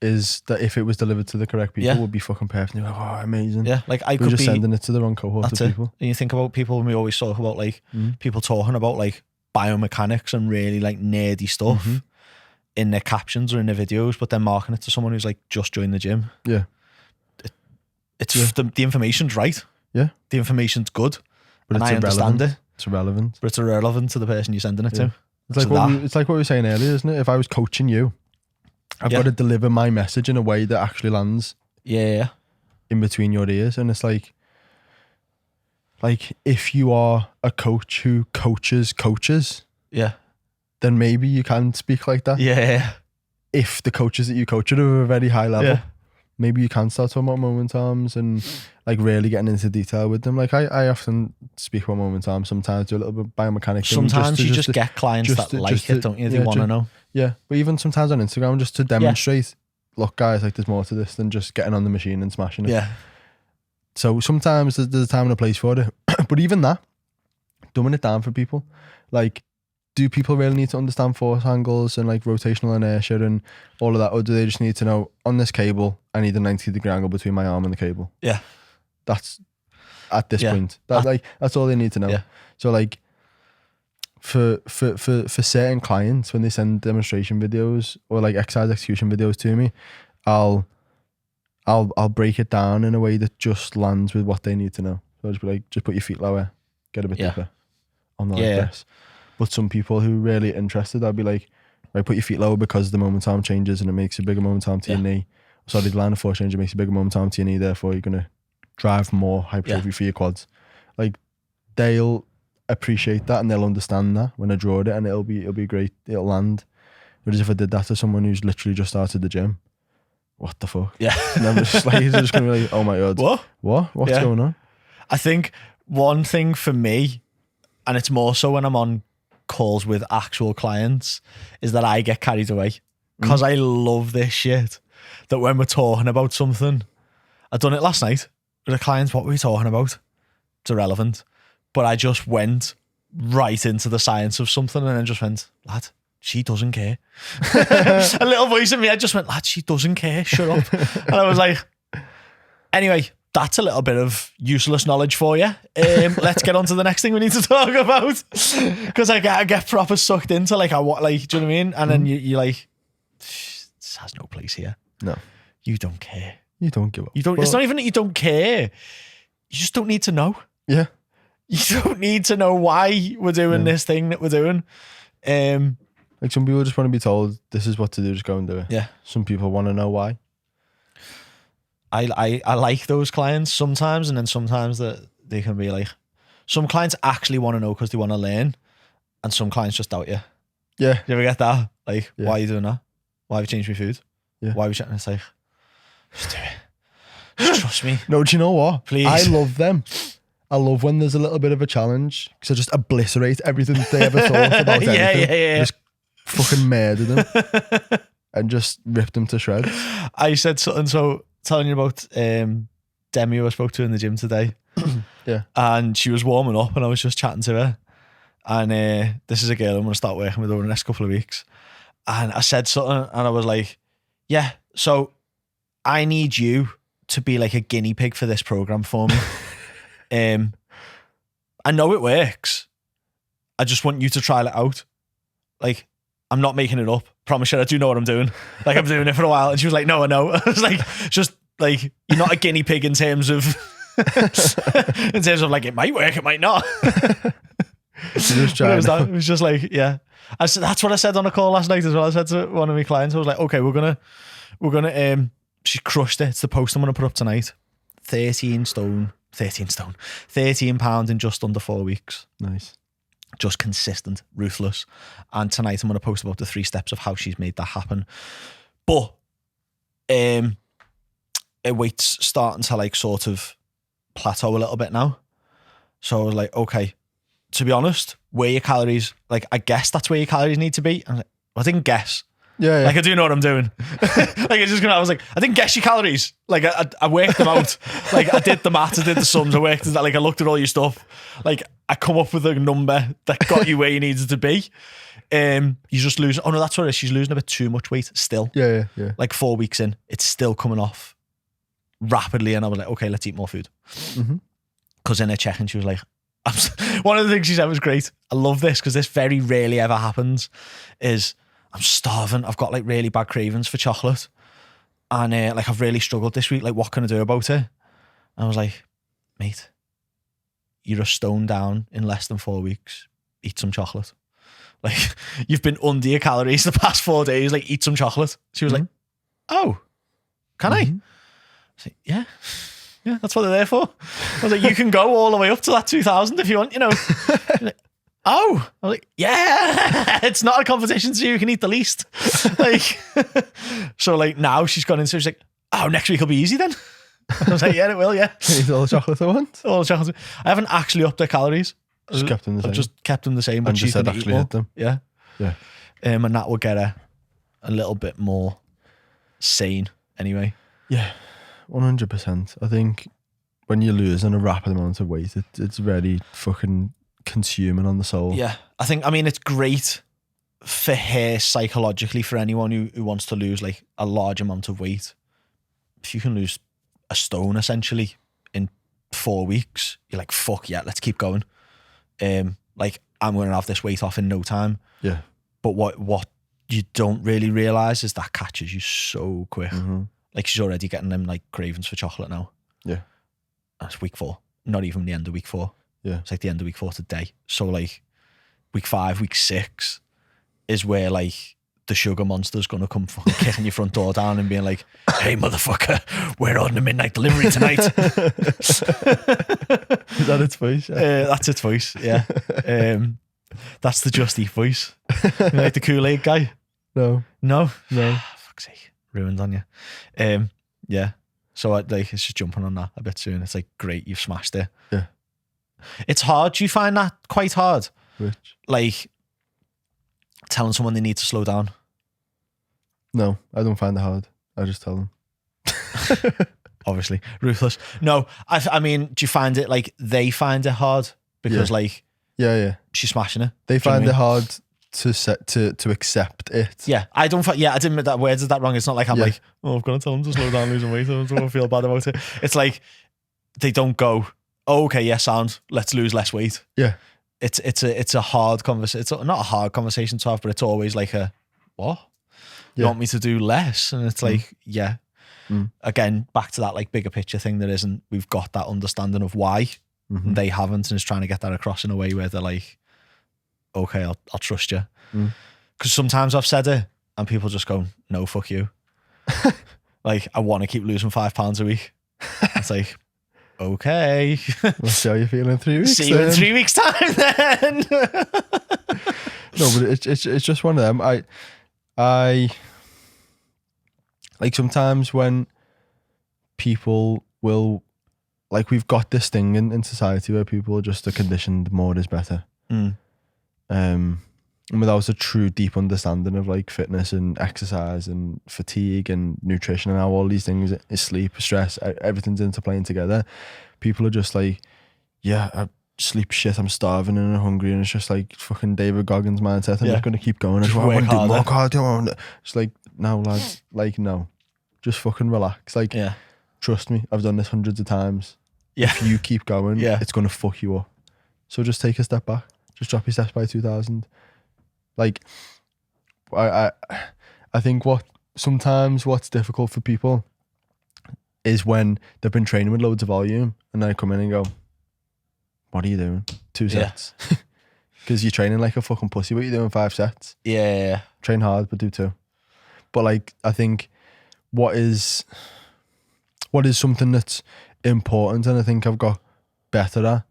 if it was delivered to the correct people would be fucking perfect. You're like, oh, amazing. Like I could be just sending it to the wrong cohort of people. And you think about people, and we always talk about like people talking about like biomechanics and really like nerdy stuff in their captions or in their videos, but then marking it to someone who's like just joined the gym. It's the information's right. The information's good, but and I understand it. It's irrelevant. But it's irrelevant to the person you're sending it to. It's like what we were saying earlier, isn't it? If I was coaching you, I've got to deliver my message in a way that actually lands in between your ears. And it's like if you are a coach who coaches coaches, then maybe you can speak like that. If the coaches that you coach are at a very high level, maybe you can start talking about moment arms and like really getting into detail with them. Like I often speak about moment arms, sometimes do a little bit of biomechanics. Sometimes you just get clients that like it, don't you? They want to know. But even sometimes on Instagram, just to demonstrate, look guys, like there's more to this than just getting on the machine and smashing it. So sometimes there's a time and a place for it. But even that, dumbing it down for people, like, do people really need to understand force angles and like rotational inertia and all of that, or do they just need to know, on this cable I need a 90-degree angle between my arm and the cable? That's at this point. That's all they need to know. So like for certain clients, when they send demonstration videos or like exercise execution videos to me, I'll break it down in a way that just lands with what they need to know. So I'll just be like, just put your feet lower, get a bit deeper on the leg press. But some people who are really interested, I'll be like, right, put your feet lower because the moment arm changes and it makes a bigger moment arm to your knee. Sorry, the line of force change, it makes a bigger moment arm to your knee, therefore you're going to drive more hypertrophy for your quads. Like, they'll appreciate that and they'll understand that when I draw it, and it'll be great, it'll land. Whereas if I did that to someone who's literally just started the gym, what the fuck? And I'm just like, he's just going to be like, oh my God. What's going on? I think one thing for me, and it's more so when I'm on calls with actual clients, is that I get carried away because I love this shit, that when we're talking about something, I done it last night with a client. What were we talking about? It's irrelevant, but I just went right into the science of something and then just went, lad, she doesn't care. A little voice in me, I just went, lad, she doesn't care, shut up. And I was like, anyway, that's a little bit of useless knowledge for you. Let's get on to the next thing we need to talk about, because I get proper sucked into like, do you know what I mean? And then you like, this has no place here. No, you don't care. You don't give up. You don't. It's not even that you don't care. You just don't need to know. You don't need to know why we're doing this thing that we're doing. Like some people just want to be told this is what to do, just go and do it. Some people want to know why. I like those clients sometimes, and then sometimes that they can be like, some clients actually want to know because they want to learn, and some clients just doubt you. You ever get that? Like, why are you doing that? Why have you changed my food? Why are we chatting? It's like, just do it. Just trust me. No, do you know what? Please. I love them. I love when there's a little bit of a challenge, because I just obliterate everything they ever thought about anything. Just fucking murder them and just rip them to shreds. I said something, so telling you about Demi, who I spoke to in the gym today. And she was warming up and I was just chatting to her. And this is a girl I'm going to start working with over the next couple of weeks. And I said something and I was like, yeah, so I need you to be like a guinea pig for this program for me. I know it works. I just want you to trial it out. Like, I'm not making it up. Promise you, I do know what I'm doing. Like, I'm doing it for a while. And she was like, no, I know. I was like, just like, you're not a guinea pig in terms of, like, it might work, it might not. just But trying. it was just like, yeah. That's what I said on a call last night as well. I said to one of my clients, I was like, okay, we're gonna she crushed it. It's the post I'm gonna put up tonight. 13 pounds in just under 4 weeks. Nice. Just consistent, ruthless. And tonight I'm gonna post about the 3 steps of how she's made that happen. But her weight's starting to like sort of plateau a little bit now. So I was like, okay, to be honest, where your calories, like I guess that's where your calories need to be. I was like, well, I didn't guess. Yeah. Like I do know what I'm doing. I was like, I didn't guess your calories. Like I worked them out. Like I did the maths, I did the sums, I worked that. Like I looked at all your stuff. Like I come up with a number that got you where you needed to be. You just lose. Oh no, that's what it is. She's losing a bit too much weight still. Yeah. Like 4 weeks in, it's still coming off rapidly. And I was like, okay, let's eat more food. Because in her check-in, she was like, one of the things she said was great. I love this because this very rarely ever happens. Is I'm starving. I've got like really bad cravings for chocolate, and like I've really struggled this week. Like, what can I do about it? And I was like, mate, you're a stone down in less than 4 weeks. Eat some chocolate. Like you've been under your calories the past 4 days. Like eat some chocolate. She was like, oh, can I? I was like, yeah. Yeah, that's what they're there for. I was like, you can go all the way up to that 2,000 if you want, you know. Like, oh, I was like, yeah, it's not a competition, so you can eat the least. Like, so like now she's gone into, she's like, oh, next week will be easy then. I was like, yeah, it will, yeah. Eat all the chocolate I want. All the chocolate. I haven't actually upped their calories. Just kept them the same. I've just kept them the same, but And she's just said going to eat actually more. hit them. Yeah. Yeah. And that will get her a little bit more sane anyway. Yeah. 100%. I think when you're losing a rapid amount of weight, it's very fucking consuming on the soul. Yeah. I mean, it's great for her psychologically for anyone who wants to lose like a large amount of weight. If you can lose a stone essentially in 4 weeks, you're like, fuck yeah, let's keep going. Like I'm going to have this weight off in no time. Yeah. But what you don't really realize is that catches you so quick. Like she's already getting them like cravings for chocolate now. Yeah. That's week 4, not even the end of week 4. Yeah. It's like the end of week 4 today. So like week 5, week 6 is where like the sugar monster's going to come fucking kicking your front door down and being like, hey motherfucker, we're on the midnight delivery tonight. Is that its voice? Yeah. That's its voice, yeah. That's the Just Eat voice. You know, like the Kool-Aid guy? No. Fuck's sake, ruined on you. Yeah. So like it's just jumping on that a bit soon. It's like, great, you've smashed it. Yeah. It's hard. Do you find that quite hard? Which? Like telling someone they need to slow down? No, I don't find it hard. I just tell them. Obviously. Ruthless. No, I mean, do you find it like they find it hard? Because like Yeah. she's smashing it. They Do you know find what it hard to accept it. Yeah, I didn't make that words that wrong. It's not like I'm like, oh, I've got to tell them to slow down losing weight. I don't feel bad about it. It's like they don't go, oh, okay, yeah, sound, let's lose less weight. Yeah. It's a hard conversation. It's not a hard conversation to have, but it's always like a, what? You Yeah. want me to do less? And it's like, yeah. Again, back to that like bigger picture thing we've got that understanding of why and they haven't, and is trying to get that across in a way where they're like, okay, I'll trust you. Because sometimes I've said it and people just go, no, fuck you. Like, I want to keep losing 5 pounds a week. It's like, okay. Let's see how you feel in 3 weeks. See you in 3 weeks' time then. No, but it's just one of them. I like sometimes when people will, like, we've got this thing in society where people just are conditioned more is better. And without a true deep understanding of like fitness and exercise and fatigue and nutrition and how all these things is sleep, stress, everything's interplaying together, people are just like, yeah, I sleep shit, I'm starving and I'm hungry, and it's just like fucking David Goggins mindset. I'm just gonna keep going. I want to do more cardio. It's like, no lads, like no, just fucking relax. Like, trust me, I've done this hundreds of times. If you keep going, it's gonna fuck you up. So just take a step back. Just drop your steps by 2,000. Like, I think what's difficult for people is when they've been training with loads of volume and then I come in and go, what are you doing? 2 sets. because you're training like a fucking pussy. What are you doing 5 sets? Yeah. Train hard, but do 2. But like, I think what is something that's important, and I think I've got better at,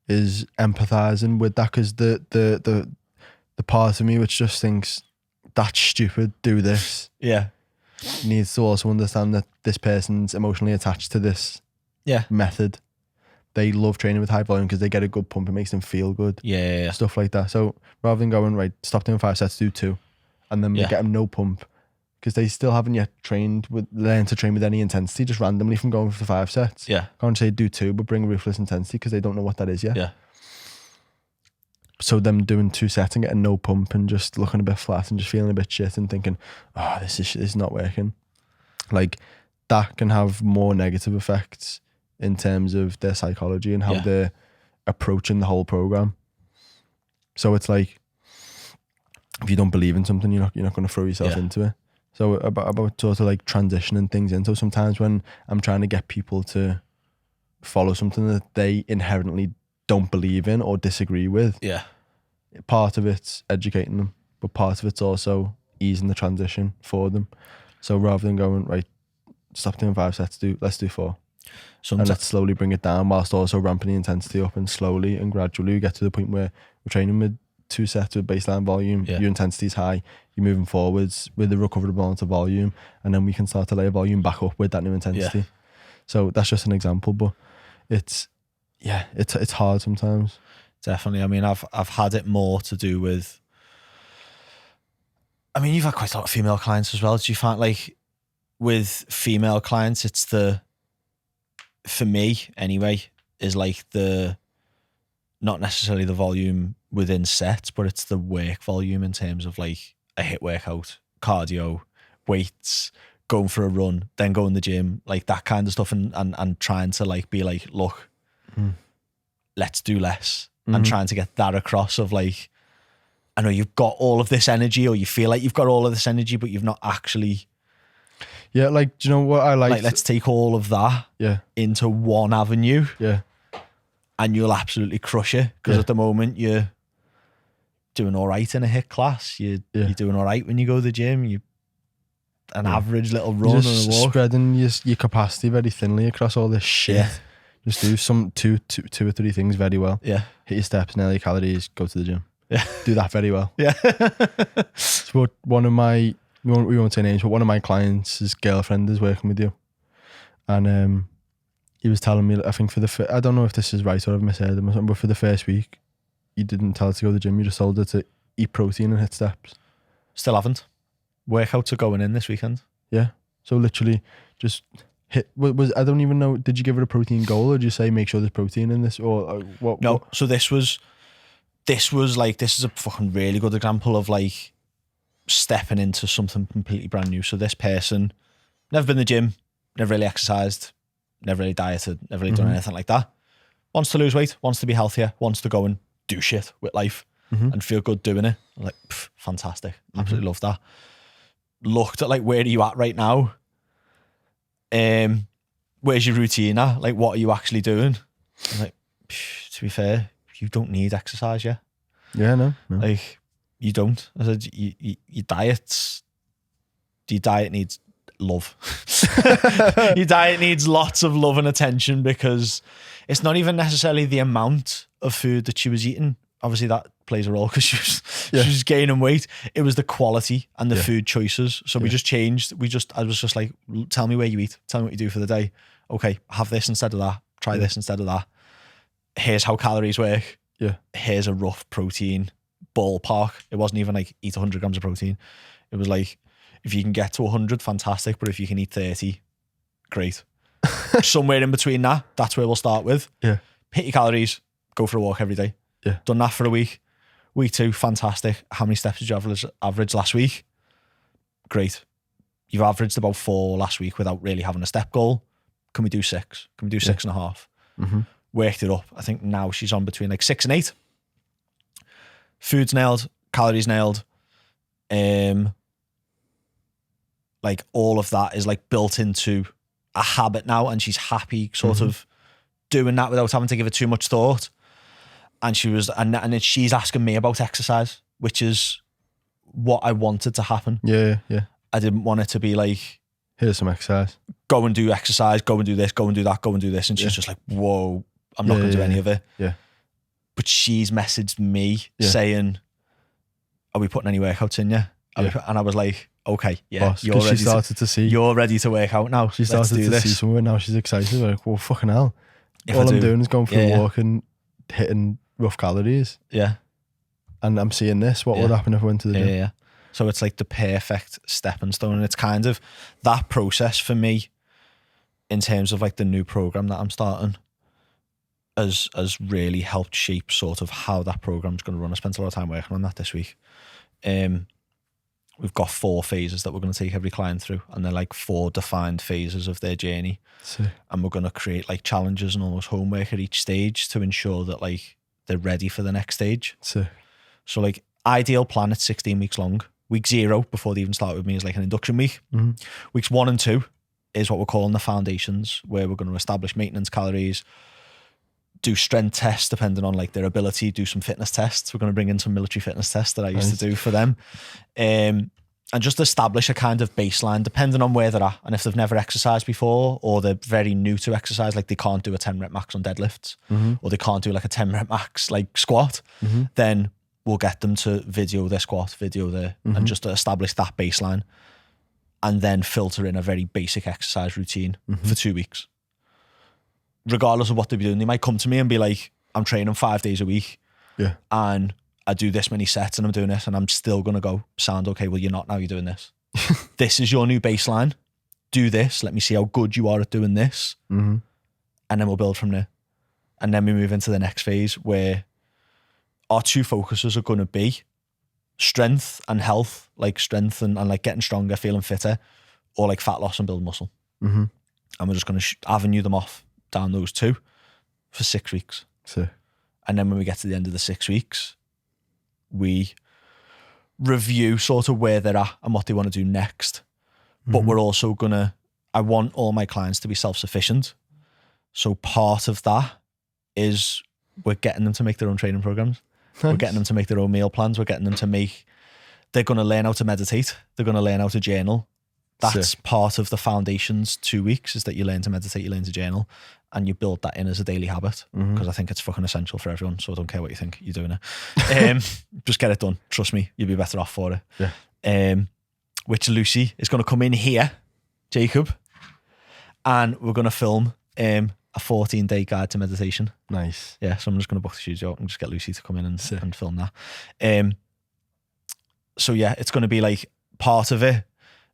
is empathizing with that, because the part of me which just thinks that's stupid, do this, Yeah. needs to also understand that this person's emotionally attached to this Yeah. method. They love training with high volume because they get a good pump. It makes them feel good. Yeah. Stuff like that. So rather than going, right, stop doing 5 sets, do 2, and then we Yeah. get them no pump, because they still haven't yet learned to train with any intensity, just randomly from going for the 5 sets. Yeah. Can't say do 2, but bring ruthless intensity, because they don't know what that is yet. Yeah. So them doing 2 sets and getting no pump and just looking a bit flat and just feeling a bit shit and thinking, oh, this is not working. Like, that can have more negative effects in terms of their psychology and how Yeah. they're approaching the whole program. So it's like, if you don't believe in something, you're not going to throw yourself Yeah. into it. So about sort of like transitioning things in. So sometimes when I'm trying to get people to follow something that they inherently don't believe in or disagree with, Yeah. part of it's educating them, but part of it's also easing the transition for them. So rather than going, right, stop doing 5 sets, let's do 4. And Sometimes. let's slowly bring it down, whilst also ramping the intensity up, and slowly and gradually we get to the point where we're training with 2 sets with baseline volume. Yeah. Your intensity's high, you're moving forwards with the recoverable amount of volume, and then we can start to layer volume back up with that new intensity. So that's just an example, but it's hard sometimes. Definitely. I mean, I've had it more to do with, I mean, you've had quite a lot of female clients as well. Do you find, like, with female clients, it's for me anyway, is like not necessarily the volume within sets, but it's the work volume in terms of like a HIIT workout, cardio, weights, going for a run, then go in the gym, like that kind of stuff, and trying to like be like, look, let's do less, and trying to get that across of like, I know you've got all of this energy, or you feel like you've got all of this energy, but you've not actually. Yeah, like, do you know what I like? Let's take all of that into one avenue, and you'll absolutely crush it. Because at the moment you're doing all right in a HIIT class. You're doing all right when you go to the gym. You an average little run You're just and a walk. spreading your capacity very thinly across all this shit. Yeah. Just do some two or three things very well. Yeah. Hit your steps, nail your calories, go to the gym. Yeah. Do that very well. Yeah. So one of my, we won't say names, but one of my clients' his girlfriend is working with you. And he was telling me, I think I don't know if this is right or I've misheard him or something, but for the first week, you didn't tell her to go to the gym, you just told her to eat protein and hit steps. Still haven't. Workouts are going in this weekend. Yeah. So literally just hit, I don't even know, did you give her a protein goal, or did you say make sure there's protein in this, or what? No. What? So this was like, this is a fucking really good example of like stepping into something completely brand new. So this person, never been to the gym, never really exercised, never really dieted, never really done anything like that. Wants to lose weight, wants to be healthier, wants to go and do shit with life and feel good doing it. I'm like, fantastic. Absolutely love that. Looked at like, where are you at right now? Where's your routine at? Like, what are you actually doing? I'm like, to be fair, you don't need exercise yet. Yeah, no. Like, you don't. I said, your diet needs love. Your diet needs lots of love and attention, because it's not even necessarily the amount of food that she was eating. Obviously that plays a role because she was gaining weight. It was the quality and the food choices. So we just changed. I was just like, tell me where you eat. Tell me what you do for the day. Okay, have this instead of that. Try this instead of that. Here's how calories work. Yeah. Here's a rough protein ballpark. It wasn't even like eat 100 grams of protein. It was like, if you can get to 100, fantastic. But if you can eat 30, great. Somewhere in between that, that's where we'll start with. Yeah. Hit your calories, go for a walk every day. Yeah. Done that for a week. Week 2, fantastic. How many steps did you average last week? Great. You've averaged about 4 last week without really having a step goal. Can we do 6? Can we do 6.5? Worked it up. I think now she's on between like 6 and 8. Food's nailed, calories nailed. Like all of that is like built into a habit now, and she's happy sort of doing that without having to give it too much thought. And she was, and then she's asking me about exercise, which is what I wanted to happen. Yeah. I didn't want it to be like, Here's some exercise. go and do exercise, go and do this, go and do that, go and do this. And she's just like, whoa, I'm not going to do any of it. Yeah. But she's messaged me Yeah. saying, are we putting any workouts in yet? Yeah. And I was like, okay, yeah, Boss, 'cause she started to see. You're ready to work out now. She Let's started do to this. see somewhere. Now she's excited. Like, well, fucking hell. If All I I'm do- doing is going for Yeah, a yeah. walk and hitting rough calories. Yeah. And I'm seeing this. What would Yeah. happen if I went to the gym? Yeah. So it's like the perfect stepping stone. And it's kind of that process for me in terms of like the new program that I'm starting has really helped shape sort of how that program's going to run. I spent a lot of time working on that this week. We've got 4 phases that we're going to take every client through, and they're like 4 defined phases of their journey. Sick. And we're going to create like challenges and almost homework at each stage to ensure that like they're ready for the next stage. Sick. So like ideal plan, it's 16 weeks long. Week 0 before they even start with me is like an induction week. Mm-hmm. Weeks 1 and 2 is what we're calling the foundations, where we're going to establish maintenance calories, do strength tests depending on like their ability, do some fitness tests. We're going to bring in some military fitness tests that I used to do for them. And just establish a kind of baseline depending on where they're at. And if they've never exercised before, or they're very new to exercise, like they can't do a 10 rep max on deadlifts, or they can't do like a 10 rep max like squat, then we'll get them to video their squat, video their, and just to establish that baseline, and then filter in a very basic exercise routine for 2 weeks. Regardless of what they're doing, they might come to me and be like, I'm training 5 days a week. Yeah. And I do this many sets and I'm doing this, and I'm still going to go, sound okay, well, you're not now, you're doing this. This is your new baseline. Do this. Let me see how good you are at doing this. And then we'll build from there. And then we move into the next phase where our 2 focuses are going to be strength and health, like strength and like getting stronger, feeling fitter, or like fat loss and build muscle. And we're just going to avenue them off down those 2 for 6 weeks. Sick. And then when we get to the end of the 6 weeks, we review sort of where they're at and what they want to do next. But we're also I want all my clients to be self-sufficient. So part of that is we're getting them to make their own training programs. We're getting them to make their own meal plans. We're getting them to they're going to learn how to meditate. They're going to learn how to journal. That's part of the foundations 2 weeks, is that you learn to meditate, you learn to journal, and you build that in as a daily habit, because I think it's fucking essential for everyone. So I don't care what you think, you're doing it. Just get it done. Trust me, you'll be better off for it. Yeah. Which Lucy is going to come in here, Jacob, and we're going to film a 14-day guide to meditation. Nice. Yeah, so I'm just going to book the studio and just get Lucy to come in and film that. So yeah, it's going to be like part of it.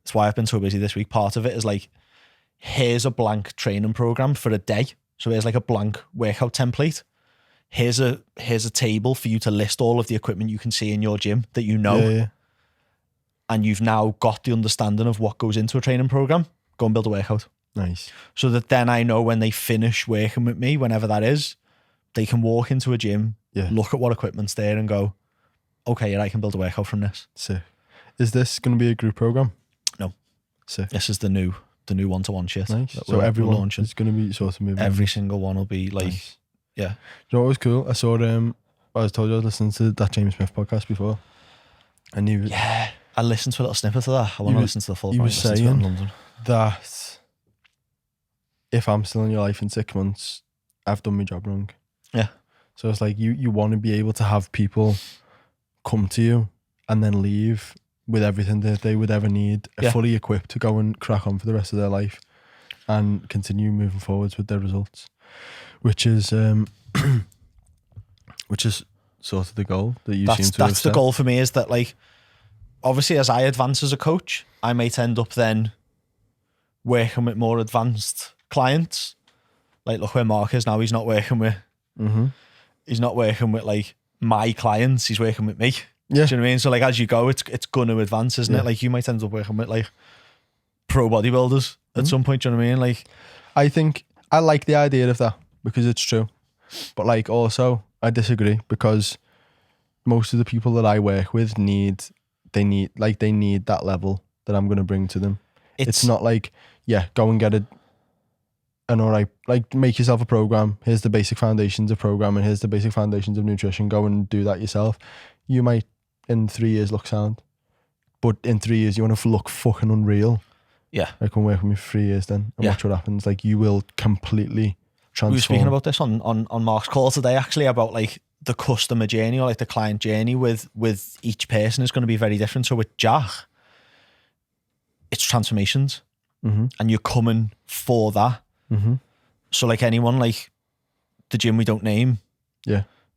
That's why I've been so busy this week. Part of it is like, here's a blank training program for a day. So here's like a blank workout template. Here's a table for you to list all of the equipment you can see in your gym that you know. Yeah. And you've now got the understanding of what goes into a training program. Go and build a workout. Nice. So that then I know when they finish working with me, whenever that is, they can walk into a gym, look at what equipment's there and go, okay, yeah, I can build a workout from this. Sick. Is this going to be a group program? No. Sick. This is the new one-to-one shit. Nice. that So we're everyone launching. is going to be sort of moving. Every single one will be like, Nice. yeah. You know what was cool? I saw I told you I was listening to that James Smith podcast before, and he was, Yeah. I listened to a little snippet of that. I want to listen to the full. he was listen to it in saying London. that if I'm still in your life in 6 months, I've done my job wrong. Yeah. So it's like you want to be able to have people come to you and then leave with everything that they would ever need, fully equipped to go and crack on for the rest of their life and continue moving forwards with their results, which is sort of the goal that you seem to have That's the set. goal for me, is that like, obviously as I advance as a coach, I might end up then working with more advanced clients. Like, look where Mark is now. He's not working with he's not working with like my clients, he's working with me. Yeah. Do you know what I mean? So like, as you go, it's going to advance, isn't it? Like, you might end up working with like pro bodybuilders at some point. Do you know what I mean? Like, I think I like the idea of that because it's true, but like also I disagree, because most of the people that I work with need that level that I'm going to bring to them. It's not like, go and get an alright, like make yourself a program. Here's the basic foundations of programming. Here's the basic foundations of nutrition. Go and do that yourself. You might in 3 years look sound, but in 3 years you want to look fucking unreal. Yeah. I can work with me for 3 years then and watch what happens. Like you will completely transform. We were speaking about this on Mark's call today, actually, about like the customer journey or like the client journey with each person is going to be very different. So with Jack, it's transformations, and you're coming for that. So like anyone, like the gym we don't name,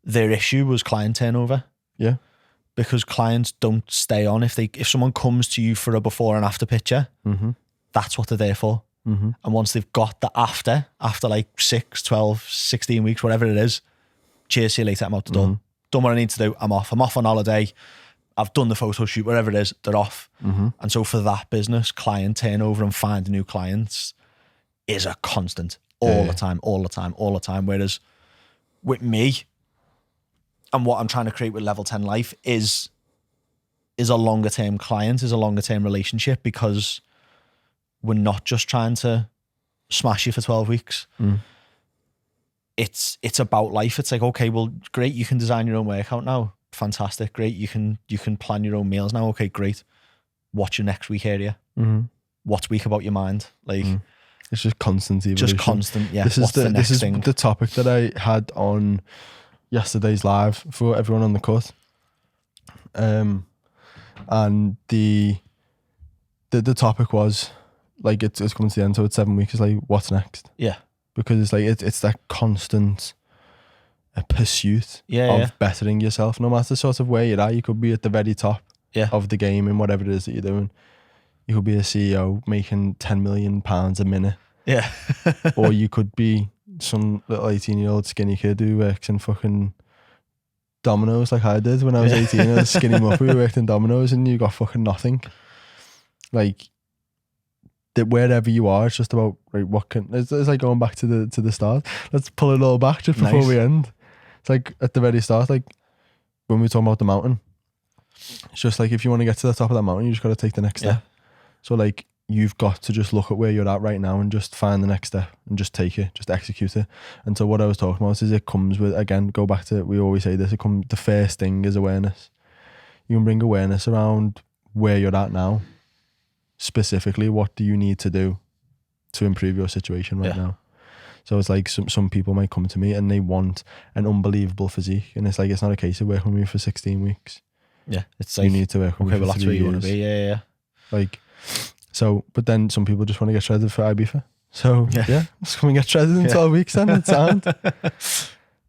their issue was client turnover. Yeah. Because clients don't stay on. If someone comes to you for a before and after picture, that's what they're there for. And once they've got the after like 6, 12, 16 weeks, whatever it is, cheers, see you later, I'm out the door. Done what I need to do, I'm off on holiday, I've done the photo shoot, whatever it is, they're off. And so for that business, client turnover and finding new clients is a constant all the time. Whereas with me and what I'm trying to create with Level 10 Life is a longer term client, is a longer term relationship, because we're not just trying to smash you for 12 weeks. It's about life. It's like, okay, well, great, you can design your own workout now. Fantastic. Great. You can plan your own meals now. Okay, great. What's your next week area? What's weak about your mind? Like, it's just constant evolution. Just constant, yeah. This is the topic that I had on yesterday's live for everyone on the cut. And the topic was like, it's coming to the end, so it's 7 weeks. It's like, what's next? Yeah. Because it's like it's that constant pursuit of bettering yourself, no matter sort of where you're at. You could be at the very top of the game in whatever it is that you're doing. You could be a CEO making £10 million a minute. Yeah. Or you could be some little 18-year-old skinny kid who works in fucking Domino's like I did when I was 18. I was a skinny muppet who worked in Domino's, and you got fucking nothing. Like, wherever you are, it's just about, right, it's like going back to the start. Let's pull it all back just before we end. It's like at the very start, like when we were talking about the mountain, it's just like, if you want to get to the top of that mountain, you just got to take the next step. So like, you've got to just look at where you're at right now and just find the next step and just take it, just execute it. And so what I was talking about is, it comes with, again, go back to, we always say this, the first thing is awareness. You can bring awareness around where you're at now. Specifically, what do you need to do to improve your situation right now? So it's like some people might come to me and they want an unbelievable physique, and it's like, it's not a case of working with me for 16 weeks. Yeah, it's like, you need to work with me for 3 years. That's where you want to be. Yeah. Like, so, but then some people just want to get shredded for Ibiza. So yeah, let's come and get shredded in 12 weeks then. It's sound.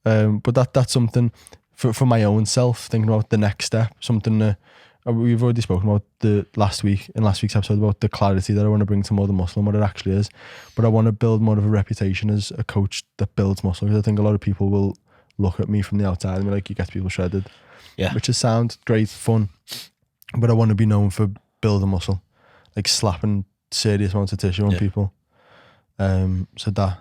But that's something for my own self, thinking about the next step, something that we've already spoken about in last week's episode, about the clarity that I want to bring to More Than Muscle and what it actually is. But I want to build more of a reputation as a coach that builds muscle, because I think a lot of people will look at me from the outside and be like, you get people shredded. Yeah. Which is sound, great, fun. But I want to be known for building muscle, like slapping serious amounts of tissue on people. So that,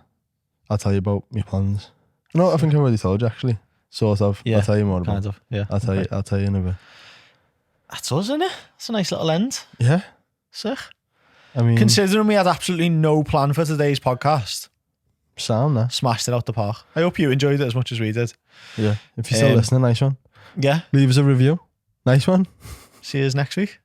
I'll tell you about my plans. No, I think I've already told you, actually. Sort of. Yeah. I'll tell you more about it. Kind of, yeah. I'll tell you in a bit. That's us, isn't it? It's a nice little end. Yeah. Sick. I mean, considering we had absolutely no plan for today's podcast, sound there. Smashed it out the park. I hope you enjoyed it as much as we did. Yeah. If you're still listening, nice one. Yeah. Leave us a review. Nice one. See you next week.